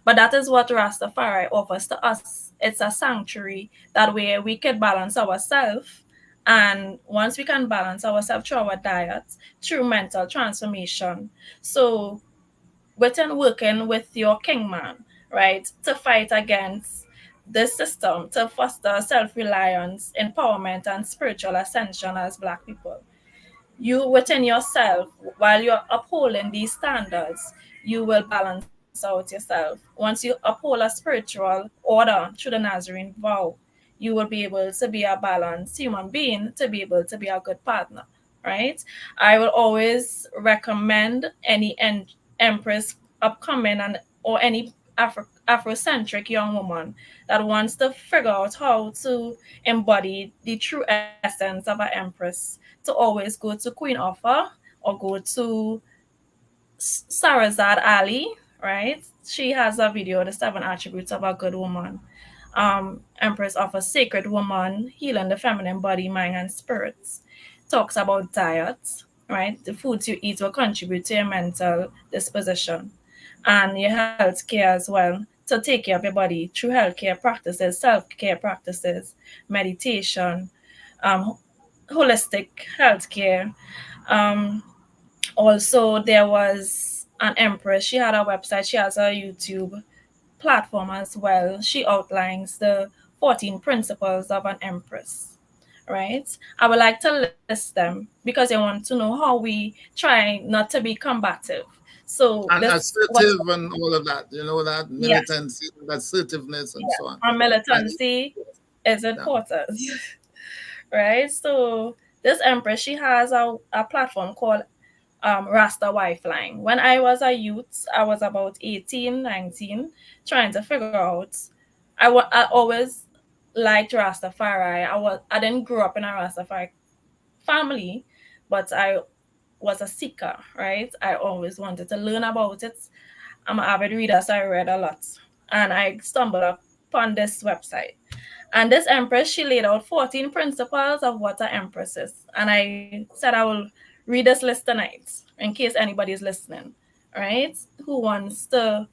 But that is what Rastafari offers to us. It's a sanctuary that where we can balance ourselves. And once we can balance ourselves through our diet, through mental transformation. So within working with your kingman, right, to fight against this system, to foster self-reliance, empowerment, and spiritual ascension as Black people. You within yourself, while you're upholding these standards, you will balance out yourself. Once you uphold a spiritual order through the Nazarene vow, you will be able to be a balanced human being, to be able to be a good partner, right? I will always recommend any empress upcoming and or any Afrocentric young woman that wants to figure out how to embody the true essence of an empress, to always go to Queen Offa or go to Sarazad Ali, right? She has a video, The 7 Attributes of a Good Woman. Empress of a Sacred Woman, Healing the Feminine Body, Mind, and Spirits. Talks about diet, right? The foods you eat will contribute to your mental disposition and your health care as well, to take care of your body through healthcare practices, self-care practices, meditation, um, holistic healthcare. Um, Also, there was an empress. She had a website. She has a YouTube platform as well. She outlines the 14 principles of an empress, right? I would like to list them because I want to know how we try not to be combative. So And this what assertive and all of that, that yes, militancy, assertiveness, and so on. our And militancy is yeah. important, right? So this empress, she has a platform called Rastafari flying. When I was a youth, I was about 18, 19, trying to figure out. I always liked Rastafari. I didn't grow up in a Rastafari family, but I was a seeker, right? I always wanted to learn about it. I'm an avid reader, so I read a lot. And I stumbled upon this website. And this empress, she laid out 14 principles of what an empress is. And I said I will read this list tonight in case anybody is listening, right? Who wants to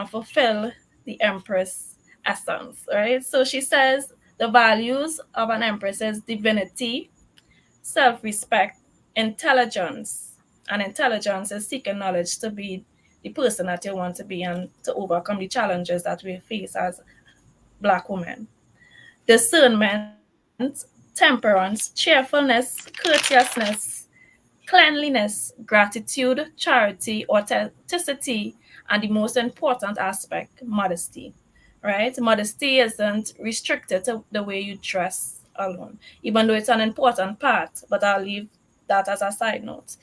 fulfill the empress essence, right? So she says the values of an empress is divinity, self-respect, intelligence. And intelligence is seeking knowledge to be the person that you want to be and to overcome the challenges that we face as Black women. Discernment, temperance, cheerfulness, courteousness, cleanliness, gratitude, charity, authenticity, and the most important aspect, modesty. Right? Modesty isn't restricted to the way you dress alone, even though it's an important part, but I'll leave that as a side note.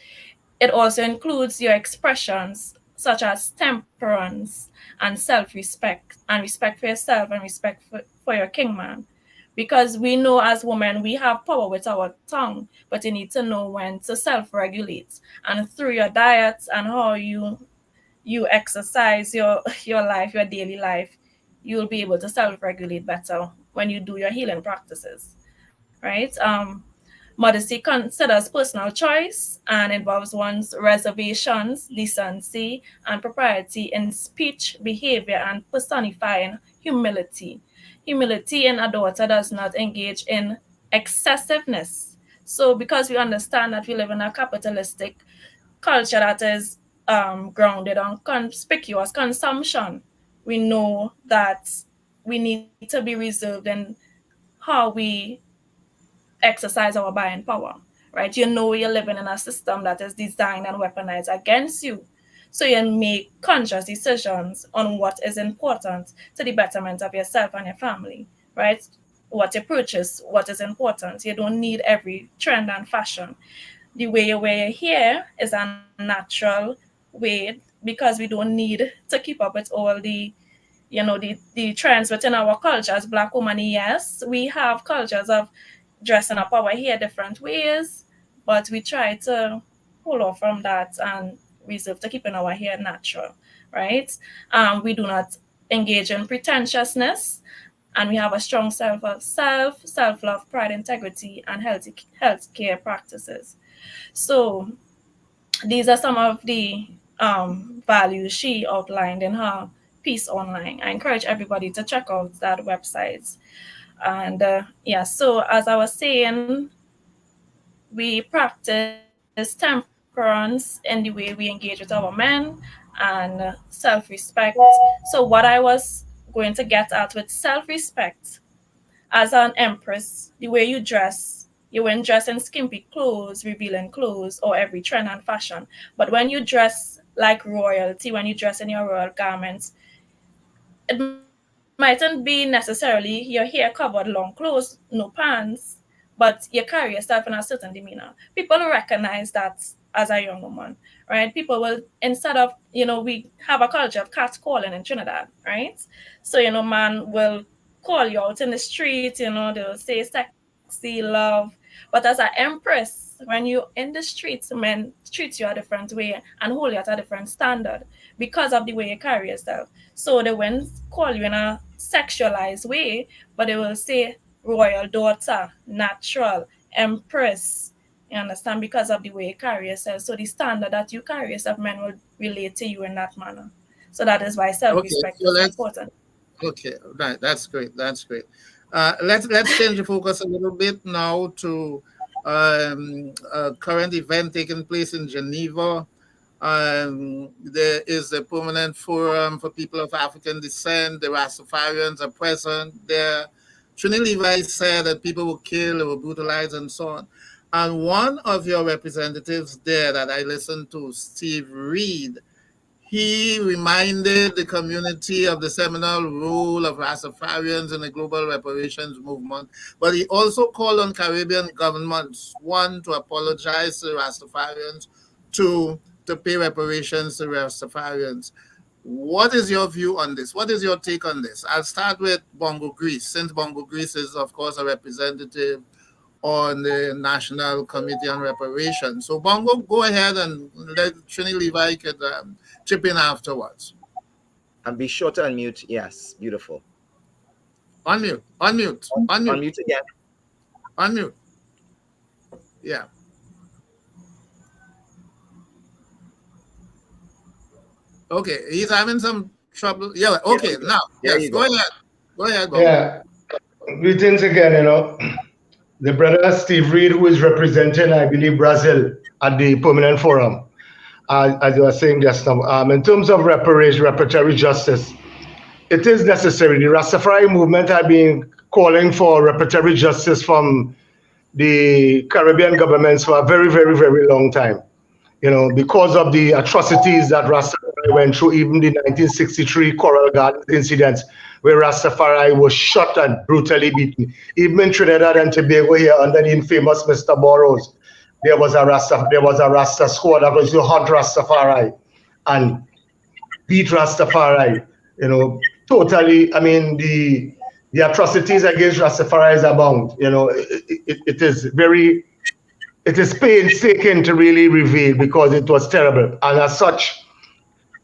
It also includes your expressions such as temperance and self-respect, and respect for yourself and respect for your kingman. Because we know as women we have power with our tongue, but you need to know when to self-regulate. And through your diet and how you exercise your life, your daily life, you'll be able to self-regulate better when you do your healing practices, right? Modesty considers personal choice and involves one's reservations, decency, and propriety in speech, behavior, and personifying humility. Humility in a daughter does not engage in excessiveness. So, because we understand that we live in a capitalistic culture that is grounded on conspicuous consumption, we know that we need to be reserved in how we exercise our buying power, right? You know you're living in a system that is designed and weaponized against you. So you make conscious decisions on what is important to the betterment of yourself and your family, right? What you purchase, what is important. You don't need every trend and fashion. The way you wear your hair is a natural way because we don't need to keep up with all the trends within our culture. As Black women, yes, we have cultures of dressing up our hair different ways, but we try to pull off from that and reserve to keeping our hair natural, right? We do not engage in pretentiousness, and we have a strong self-love, pride, integrity, and health care practices. So these are some of the values she outlined in her piece online. I encourage everybody to check out that website. And yeah, so as I was saying, we practice temperance in the way we engage with our men and self-respect. So what I was going to get at with self-respect, as an empress, the way you dress, you wouldn't dress in skimpy clothes, revealing clothes, or every trend and fashion. But when you dress like royalty, when you dress in your royal garments, it mightn't be necessarily your hair covered, long clothes, no pants, but you carry yourself in a certain demeanor. People will recognize that as a young woman, right? People will, instead of, we have a culture of catcalling in Trinidad, right? So, man will call you out in the street, they'll say sexy, love. But as an empress, when you're in the streets, men treat you a different way and hold you at a different standard because of the way you carry yourself. So they won't call you in a sexualized way, but they will say royal daughter, natural, empress. You understand? Because of the way you carry yourself. So the standard that you carry yourself, men will relate to you in that manner. So that is why Okay, self-respect so is let's important. okay, right. That's great. That's great. Let's change the focus a little bit now to a current event taking place in Geneva. There is a permanent forum for people of African descent. The Rastafarians are present there. Trini Levi said that people were killed, they were brutalized, and so on. And one of your representatives there that I listened to, Steve Reed, he reminded the community of the seminal role of Rastafarians in the global reparations movement, but he also called on Caribbean governments, one, to apologize to Rastafarians, two, to pay reparations to Rastafarians. What is your view on this? What is your take on this? I'll start with Bongo Grease, since Bongo Grease is, of course, a representative on the National Committee on Reparations. So, Bongo, go ahead and let Trini Levi could chip in afterwards. And be sure to unmute. Yes, beautiful. Unmute. Unmute again. Unmute. Yeah. Okay, he's having some trouble. Yeah, okay, now. Yes, go ahead. Go ahead, Bongo. Yeah. Greetings again, the brother Steve Reed, who is representing, I believe, Brazil at the Permanent Forum, as you were saying just now. In terms of reparatory justice, it is necessary. The Rastafari movement have been calling for reparatory justice from the Caribbean governments for a very, very, very long time. Because of the atrocities that Rastafari went through, even the 1963 Coral Garden incidents, where Rastafari was shot and brutally beaten. Even in Trinidad and Tobago here, under the infamous Mr. Burroughs, there was a Rasta squad that was to hunt Rastafari and beat Rastafari. Totally. I mean, the atrocities against Rastafari is abound. It is painstaking to really reveal because it was terrible. And as such,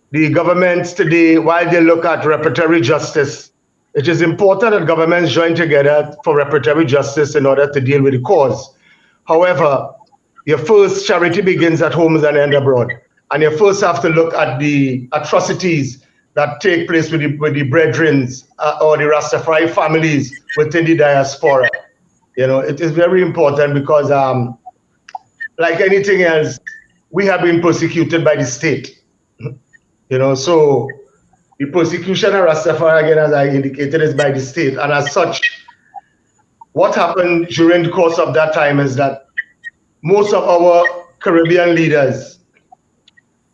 the governments today, while they look at reparatory justice, it is important that governments join together for reparatory justice in order to deal with the cause. However, your first charity begins at home and ends abroad. And you first have to look at the atrocities that take place with the brethren or the Rastafari families within the diaspora. It is very important because like anything else, we have been persecuted by the state. So the persecution of Rastafari, again, as I indicated, is by the state. And as such, what happened during the course of that time is that most of our Caribbean leaders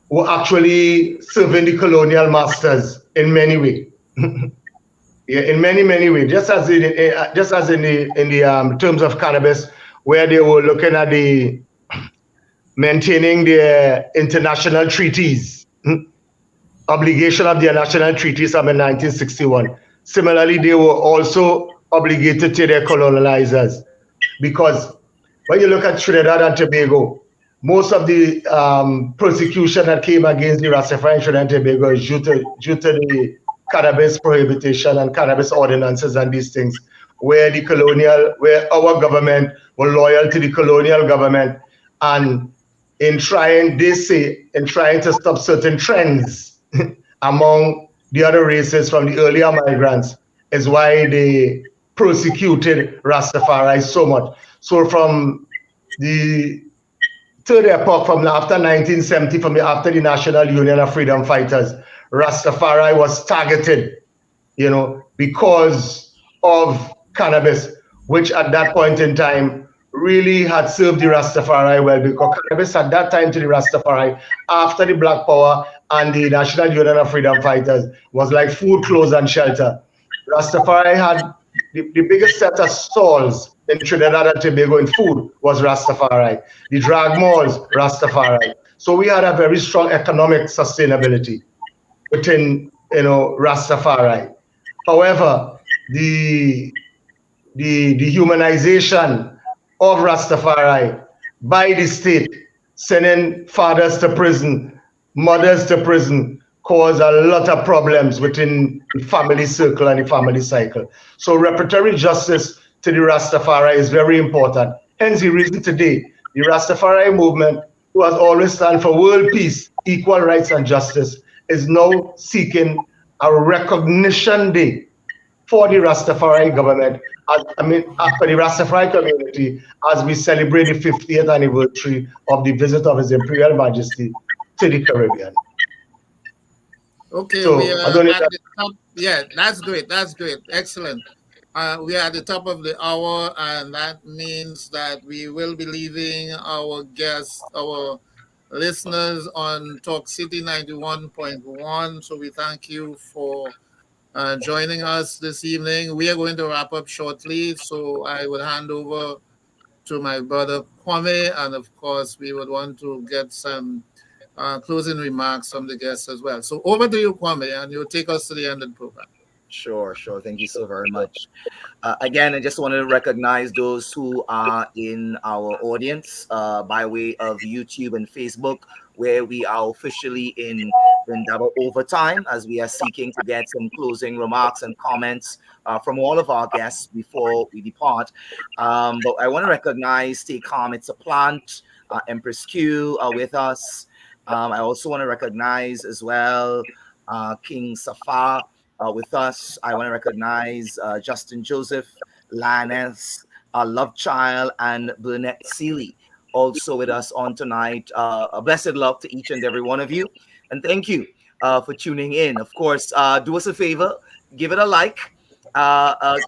were actually serving the colonial masters in many ways. In many ways. Just as in the terms of cannabis, where they were looking at the maintaining their international treaties, obligation of their national treaties of 1961. Similarly, they were also obligated to their colonizers, because when you look at Trinidad and Tobago, most of the persecution that came against the Rastafari in Trinidad and Tobago is due to the cannabis prohibition and cannabis ordinances and these things, where our government were loyal to the colonial government, and in trying to stop certain trends among the other races from the earlier migrants, is why they persecuted Rastafari so much. So from the third epoch, from after 1970, after the National Union of Freedom Fighters, Rastafari was targeted, because of cannabis, which at that point in time really had served the Rastafari well, because cannabis at that time to the Rastafari, after the Black Power and the National Union of Freedom Fighters, was like food, clothes, and shelter. Rastafari had the biggest set of stalls in Trinidad and Tobago in food was Rastafari. The drag malls, Rastafari. So we had a very strong economic sustainability within, Rastafari. However, the dehumanization of Rastafari by the state, sending fathers to prison, mothers to prison, caused a lot of problems within the family circle and the family cycle. So reparatory justice to the Rastafari is very important. Hence the reason today, the Rastafari movement, who has always stand for world peace, equal rights and justice, is now seeking a recognition day for the Rastafari government, for the Rastafari community, as we celebrate the 50th anniversary of the visit of His Imperial Majesty to the Caribbean. Okay, so, we are at the top. Yeah, that's great. Excellent. We are at the top of the hour, and that means that we will be leaving our guests, our listeners on Talk City 91.1. So we thank you for joining us this evening. We are going to wrap up shortly, so I would hand over to my brother Kwame, and of course, we would want to get some closing remarks from the guests as well. So over to you, Kwame, and you'll take us to the end of the program. Sure, sure. Thank you so very much. Again, I just wanted to recognize those who are in our audience by way of YouTube and Facebook, where we are officially in double overtime as we are seeking to get some closing remarks and comments from all of our guests before we depart. But I want to recognize Stay Calm, It's a Plant, Empress Q with us. I also want to recognize as well King Safar with us. I want to recognize Justin Joseph, Lioness, Love Child, and Burnett Seeley also with us on tonight. A blessed love to each and every one of you. And thank you for tuning in. Of course, do us a favor, give it a like.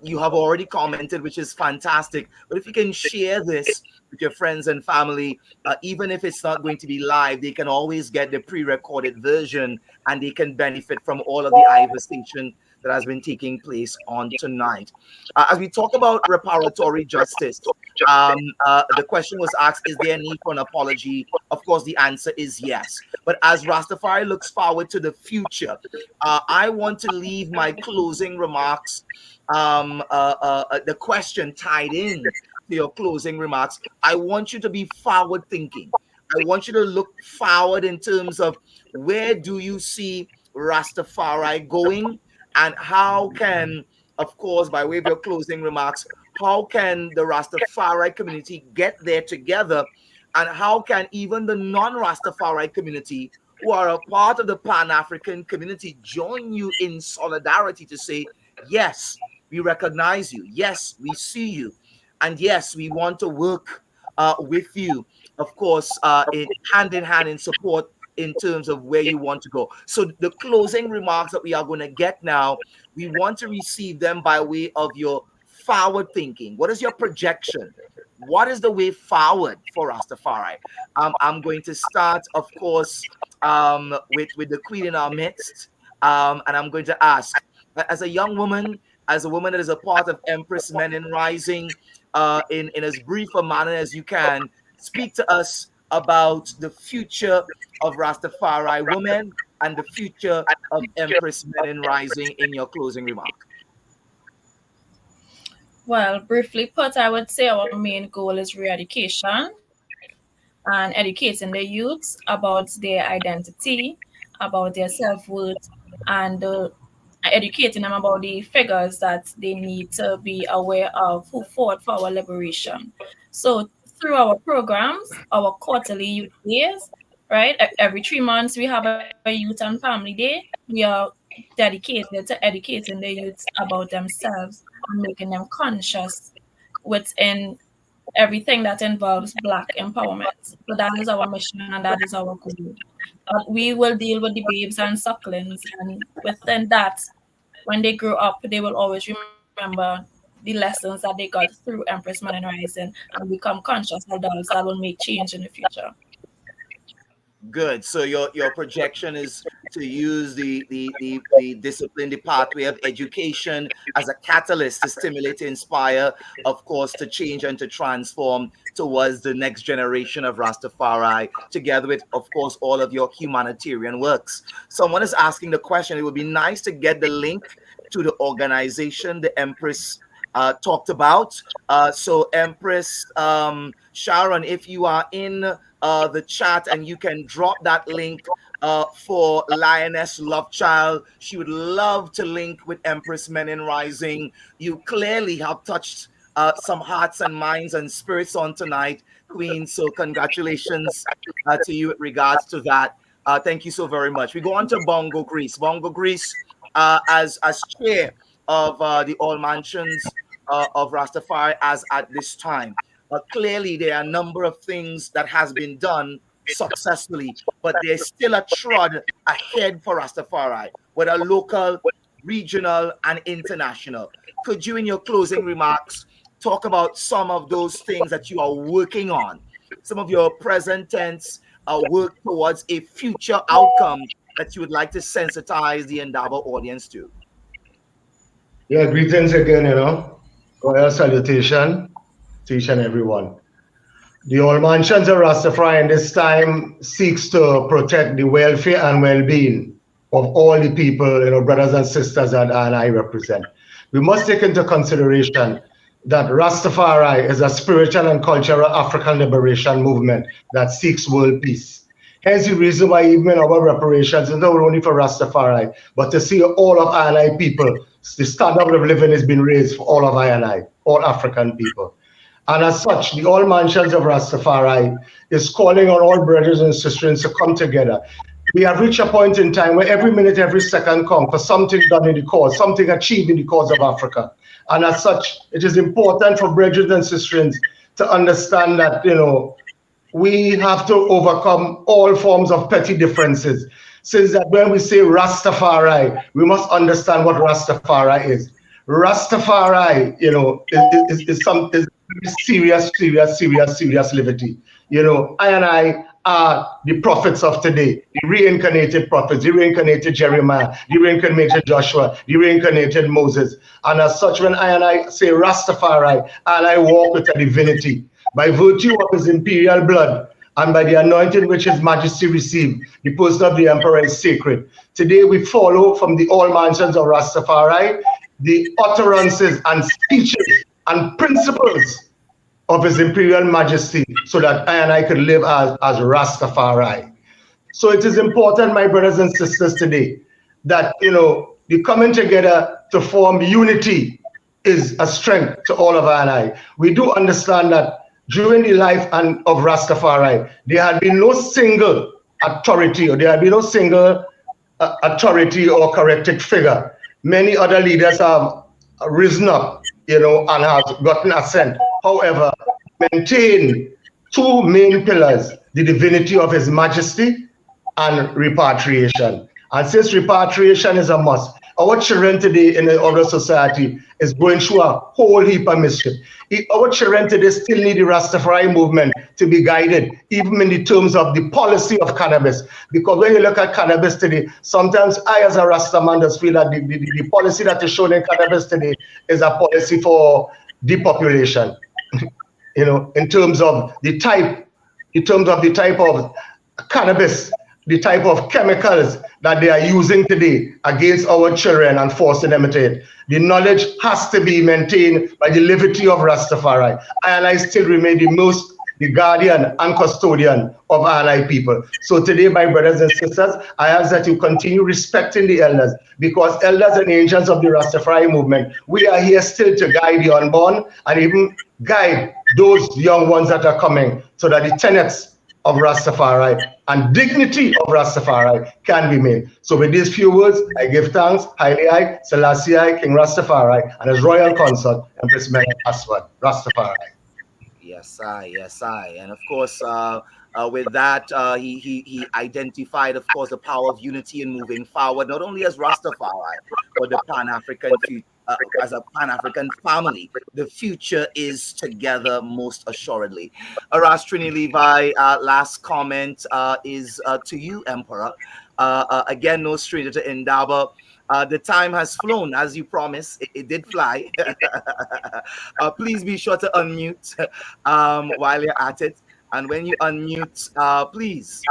You have already commented, which is fantastic. But if you can share this with your friends and family, even if it's not going to be live, they can always get the pre-recorded version and they can benefit from all of the Iversation that has been taking place on tonight. As we talk about reparatory justice, the question was asked, is there a need for an apology? Of course, the answer is yes. But as Rastafari looks forward to the future, I want to leave my closing remarks, the question tied in to your closing remarks. I want you to be forward thinking. I want you to look forward in terms of where do you see Rastafari going, and how can, of course, by way of your closing remarks, how can the Rastafari community get there together, and how can even the non-Rastafari community who are a part of the Pan-African community join you in solidarity to say, yes, we recognize you, yes, we see you, and yes, we want to work with you, of course, hand in hand in support in terms of where you want to go. So the closing remarks that we are going to get now, we want to receive them by way of your forward thinking. What is your projection? What is the way forward for Rastafari? I'm going to start, of course, with the queen in our midst, and I'm going to ask, as a young woman, as a woman that is a part of Empress Men in Rising, in as brief a manner as you can, speak to us about the future of Rastafari women and the future of Empress Men in Rising in your closing remark. Well, briefly put, I would say our main goal is re-education and educating the youths about their identity, about their self-worth, and educating them about the figures that they need to be aware of who fought for our liberation. So through our programs, our quarterly youth days, right? Every 3 months we have a youth and family day. We are dedicated to educating the youths about themselves and making them conscious within everything that involves Black empowerment. So that is our mission and that is our goal. But we will deal with the babes and sucklings, and within that, when they grow up, they will always remember the lessons that they got through Empress Man and Rising and become conscious adults that will make change in the future. Good. So your projection is to use the discipline, the pathway of education as a catalyst to stimulate, to inspire, of course, to change and to transform towards the next generation of Rastafari, together with, of course, all of your humanitarian works. Someone is asking the question, it would be nice to get the link to the organization the Empress talked about. So Empress Sharon, if you are in the chat and you can drop that link for Lioness Love Child, she would love to link with Empress Men in Rising. You clearly have touched some hearts and minds and spirits on tonight, Queen. So congratulations to you with regards to that. Thank you so very much. We go on to Bongo Grease. Bongo Grease, as chair of the All Mansions of Rastafari as at this time. Clearly, there are a number of things that has been done successfully, but there's still a trod ahead for Rastafari, whether local, regional, and international. Could you, in your closing remarks, talk about some of those things that you are working on, some of your present tense work towards a future outcome that you would like to sensitize the Indaba audience to? Yeah, greetings again, royal salutation to each and everyone. The All Mansions of Rastafari in this time seeks to protect the welfare and well-being of all the people, brothers and sisters that I represent. We must take into consideration that Rastafari is a spiritual and cultural African liberation movement that seeks world peace. Hence the reason why even our reparations is not only for Rastafari, but to see all of I people, the standard of living has been raised for all of I, all African people. And as such, the All Mansions of Rastafari is calling on all brothers and sisters to come together. We have reached a point in time where every minute, every second comes for something done in the cause, something achieved in the cause of Africa. And as such, it is important for brothers and sisters to understand that, we have to overcome all forms of petty differences. Since that when we say Rastafari, we must understand what Rastafari is. Rastafari, is something serious liberty. I are the prophets of today, the reincarnated prophets, the reincarnated Jeremiah, the reincarnated Joshua, the reincarnated Moses. And as such, when I say Rastafari, and I walk with a divinity, by virtue of his imperial blood, and by the anointing which his majesty received, the person of the emperor is sacred. Today we follow from the All Mansions of Rastafari the utterances and speeches and principles of his imperial majesty, so that I could live as Rastafari. So it is important, my brothers and sisters, today, that the coming together to form unity is a strength to all of I. We do understand that during the life of Rastafari, there had been no single authority, or there had been no single authority or corrected figure. Many other leaders have risen up, and have gotten ascent. However, maintain two main pillars: the divinity of his majesty and repatriation. And since repatriation is a must, our children today in our society is going through a whole heap of mischief. Our children today still need the Rastafari movement to be guided, even in the terms of the policy of cannabis. Because when you look at cannabis today, sometimes I as a Rastaman just feel that the policy that is shown in cannabis today is a policy for depopulation. In terms of the type of cannabis, the type of chemicals that they are using today against our children and forcing them to it. The knowledge has to be maintained by the liberty of Rastafari. I still remain the guardian and custodian of I people. So today, my brothers and sisters, I ask that you continue respecting the elders, because elders and ancients of the Rastafari movement, we are here still to guide the unborn and even guide those young ones that are coming, so that the tenets of Rastafari and dignity of Rastafari can be made. So with these few words, I give thanks, Haile I, Selassie I, King Rastafari, and his royal consort, Empress Mary Aswad, Rastafari. Yes, I. And of course, with that, he identified, of course, the power of unity in moving forward, not only as Rastafari, but the Pan-African future. As a Pan-African family, the future is together, most assuredly. Ras Trini Levi, last comment is to you, Emperor. Again, no stranger to Indaba. The time has flown, as you promised. It did fly. Please be sure to unmute while you're at it. And when you unmute, please,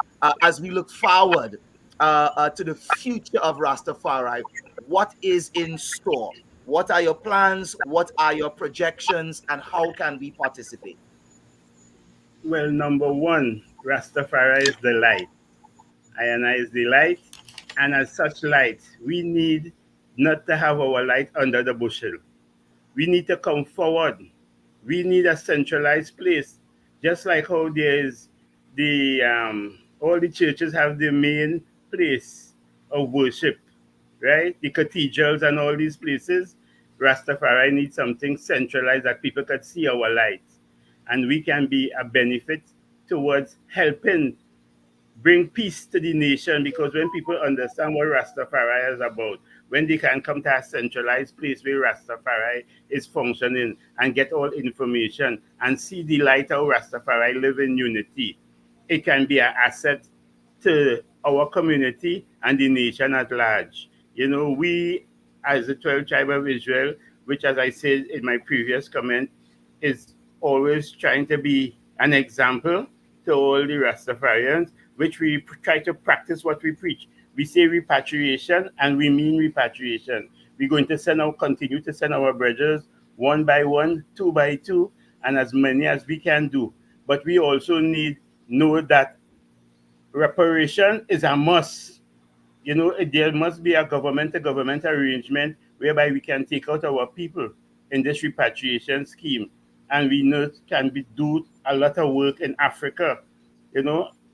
as we look forward to the future of Rastafari, what is in store? What are your plans? What are your projections? And how can we participate? Well, number one, Rastafari is the light. I is the light. And as such light, we need not to have our light under the bushel. We need to come forward. We need a centralized place. Just like how there is all the churches have the main place of worship, right? The cathedrals and all these places. Rastafari needs something centralized that people could see our light. And we can be a benefit towards helping bring peace to the nation, because when people understand what Rastafari is about, when they can come to a centralized place where Rastafari is functioning and get all information and see the light how Rastafari live in unity, it can be an asset to our community and the nation at large. We as the 12 tribe of Israel, which as I said in my previous comment, is always trying to be an example to all the Rastafarians, which we try to practice what we preach. We say repatriation, and we mean repatriation. We're going to continue to send our brothers one by one, two by two, and as many as we can do. But we also know that reparation is a must. There must be a government arrangement whereby we can take out our people in this repatriation scheme. And we know do a lot of work in Africa.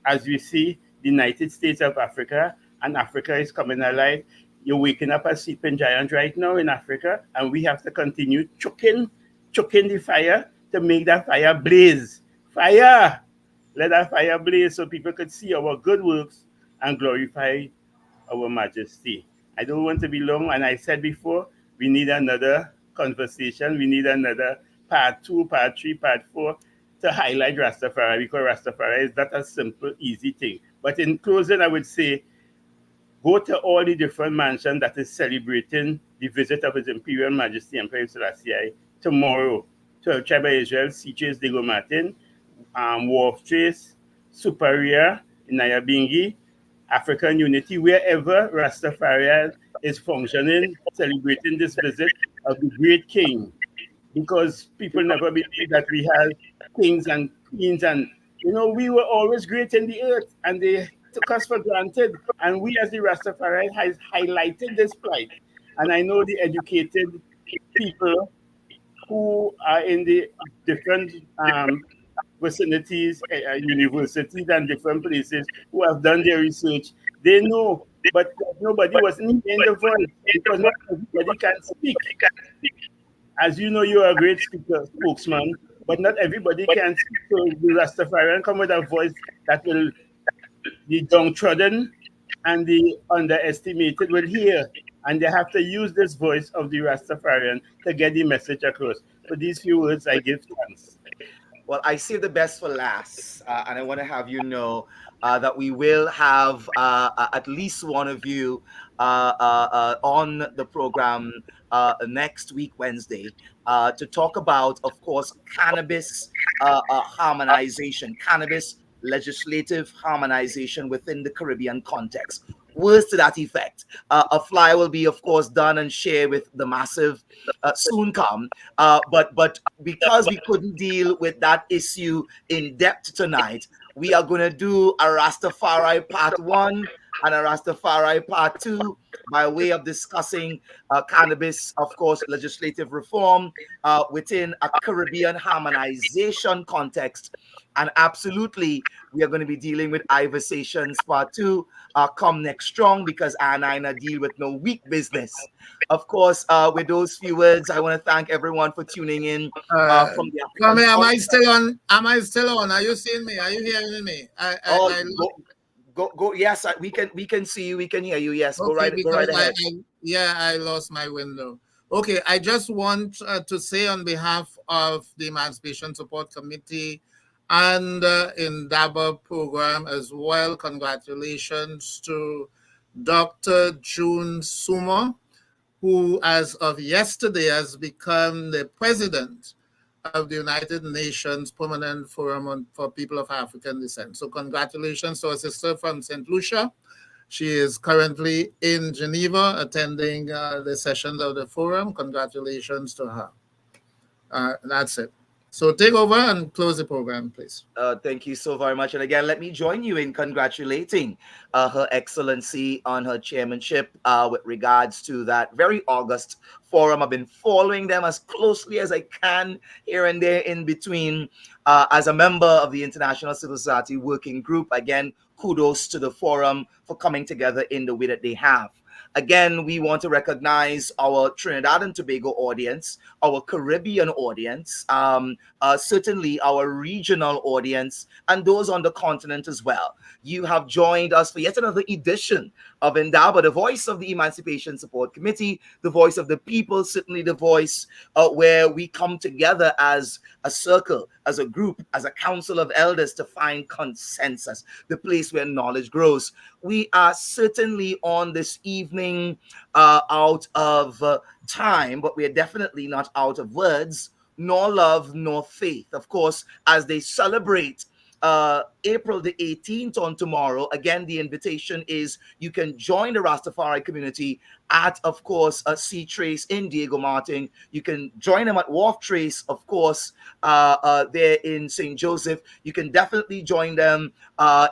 As we see, the United States of Africa, and Africa is coming alive. You're waking up a sleeping giant right now in Africa, and we have to continue choking the fire to make that fire blaze. Fire! Let that fire blaze so people could see our good works and glorify our majesty. I don't want to be long, and I said before, we need another conversation. We need another part 2, part 3, part 4 to highlight Rastafari, because Rastafari is not a simple, easy thing. But in closing, I would say, go to all the different mansions that is celebrating the visit of His Imperial Majesty Emperor Selassie tomorrow. 12 Tribe of Israel, CJ's Diego Martin, Wharf Trace, Superior, Inayabingi, African Unity, wherever Rastafari is functioning, celebrating this visit of the great king. Because people never believe that we have kings and queens, and we were always great in the earth, and they took us for granted. And we as the Rastafari has highlighted this plight. And I know the educated people who are in the different vicinities, universities and different places who have done their research, they know, but nobody was in the voice, because not everybody can speak. As you know, you are a great spokesman, but not everybody can speak. So the Rastafarian come with a voice that will the downtrodden and the underestimated will hear, and they have to use this voice of the Rastafarian to get the message across. For these few words, I give thanks. Well, I see the best for last, and I want to have you know that we will have at least one of you on the program next week, Wednesday, to talk about, of course, cannabis harmonization, cannabis legislative harmonization within the Caribbean context. Words to that effect. A flyer will be, of course, done and shared with the massive soon come. But because we couldn't deal with that issue in depth tonight, we are going to do a Rastafari part 1 and a Rastafari part 2 by way of discussing cannabis, of course, legislative reform within a Caribbean harmonization context. And absolutely, we are going to be dealing with Iversation's part 2 come next strong, because I deal with no weak business. Of course, with those few words, I want to thank everyone for tuning in. From the Kwame, am I still on? Am I still on? Are you seeing me? Are you hearing me? Go. Yes, we can see you. We can hear you. Yes, okay, go right ahead. I lost my window. Okay, I just want to say on behalf of the Emancipation Support Committee and Indaba program as well, congratulations to Dr. June Suma, who as of yesterday has become the president of the United Nations Permanent Forum for People of African Descent. So congratulations to our sister from St. Lucia. She is currently in Geneva attending the sessions of the forum. Congratulations to her. That's it. So take over and close the program, please. Thank you so very much. And again, let me join you in congratulating Her Excellency on her chairmanship with regards to that very august forum. I've been following them as closely as I can here and there in between. As a member of the International Civil Society Working Group, again, kudos to the forum for coming together in the way that they have. Again, we want to recognize our Trinidad and Tobago audience, our Caribbean audience, certainly our regional audience, and those on the continent as well. You have joined us for yet another edition of Indaba, the voice of the Emancipation Support Committee, the voice of the people, certainly the voice where we come together as a circle, as a group, as a council of elders to find consensus, the place where knowledge grows. We are certainly on this evening out of time, but we are definitely not out of words, nor love, nor faith. Of course, as they celebrate April the 18th on tomorrow. Again, the invitation is you can join the Rastafari community at, of course, Sea Trace in Diego Martin. You can join them at Wharf Trace, of course, there in St. Joseph. You can definitely join them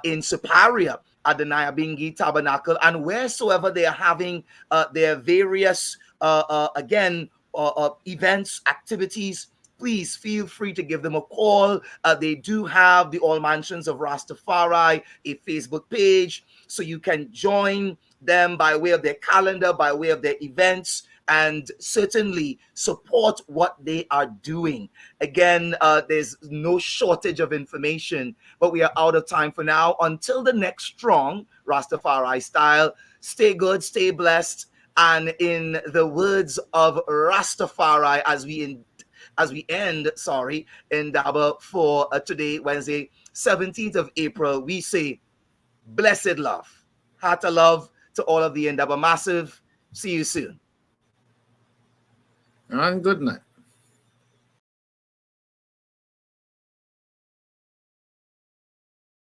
in Superior at the Nyabingi Tabernacle, and wheresoever they are having their various, events, activities. Please feel free to give them a call. They do have the All Mansions of Rastafari, a Facebook page, so you can join them by way of their calendar, by way of their events, and certainly support what they are doing. Again, there's no shortage of information, but we are out of time for now. Until the next strong Rastafari style, stay good, stay blessed, and in the words of Rastafari, as we end, Indaba for today, Wednesday, 17th of April, we say, blessed love. Heart of love to all of the Indaba Massive. See you soon. And good night.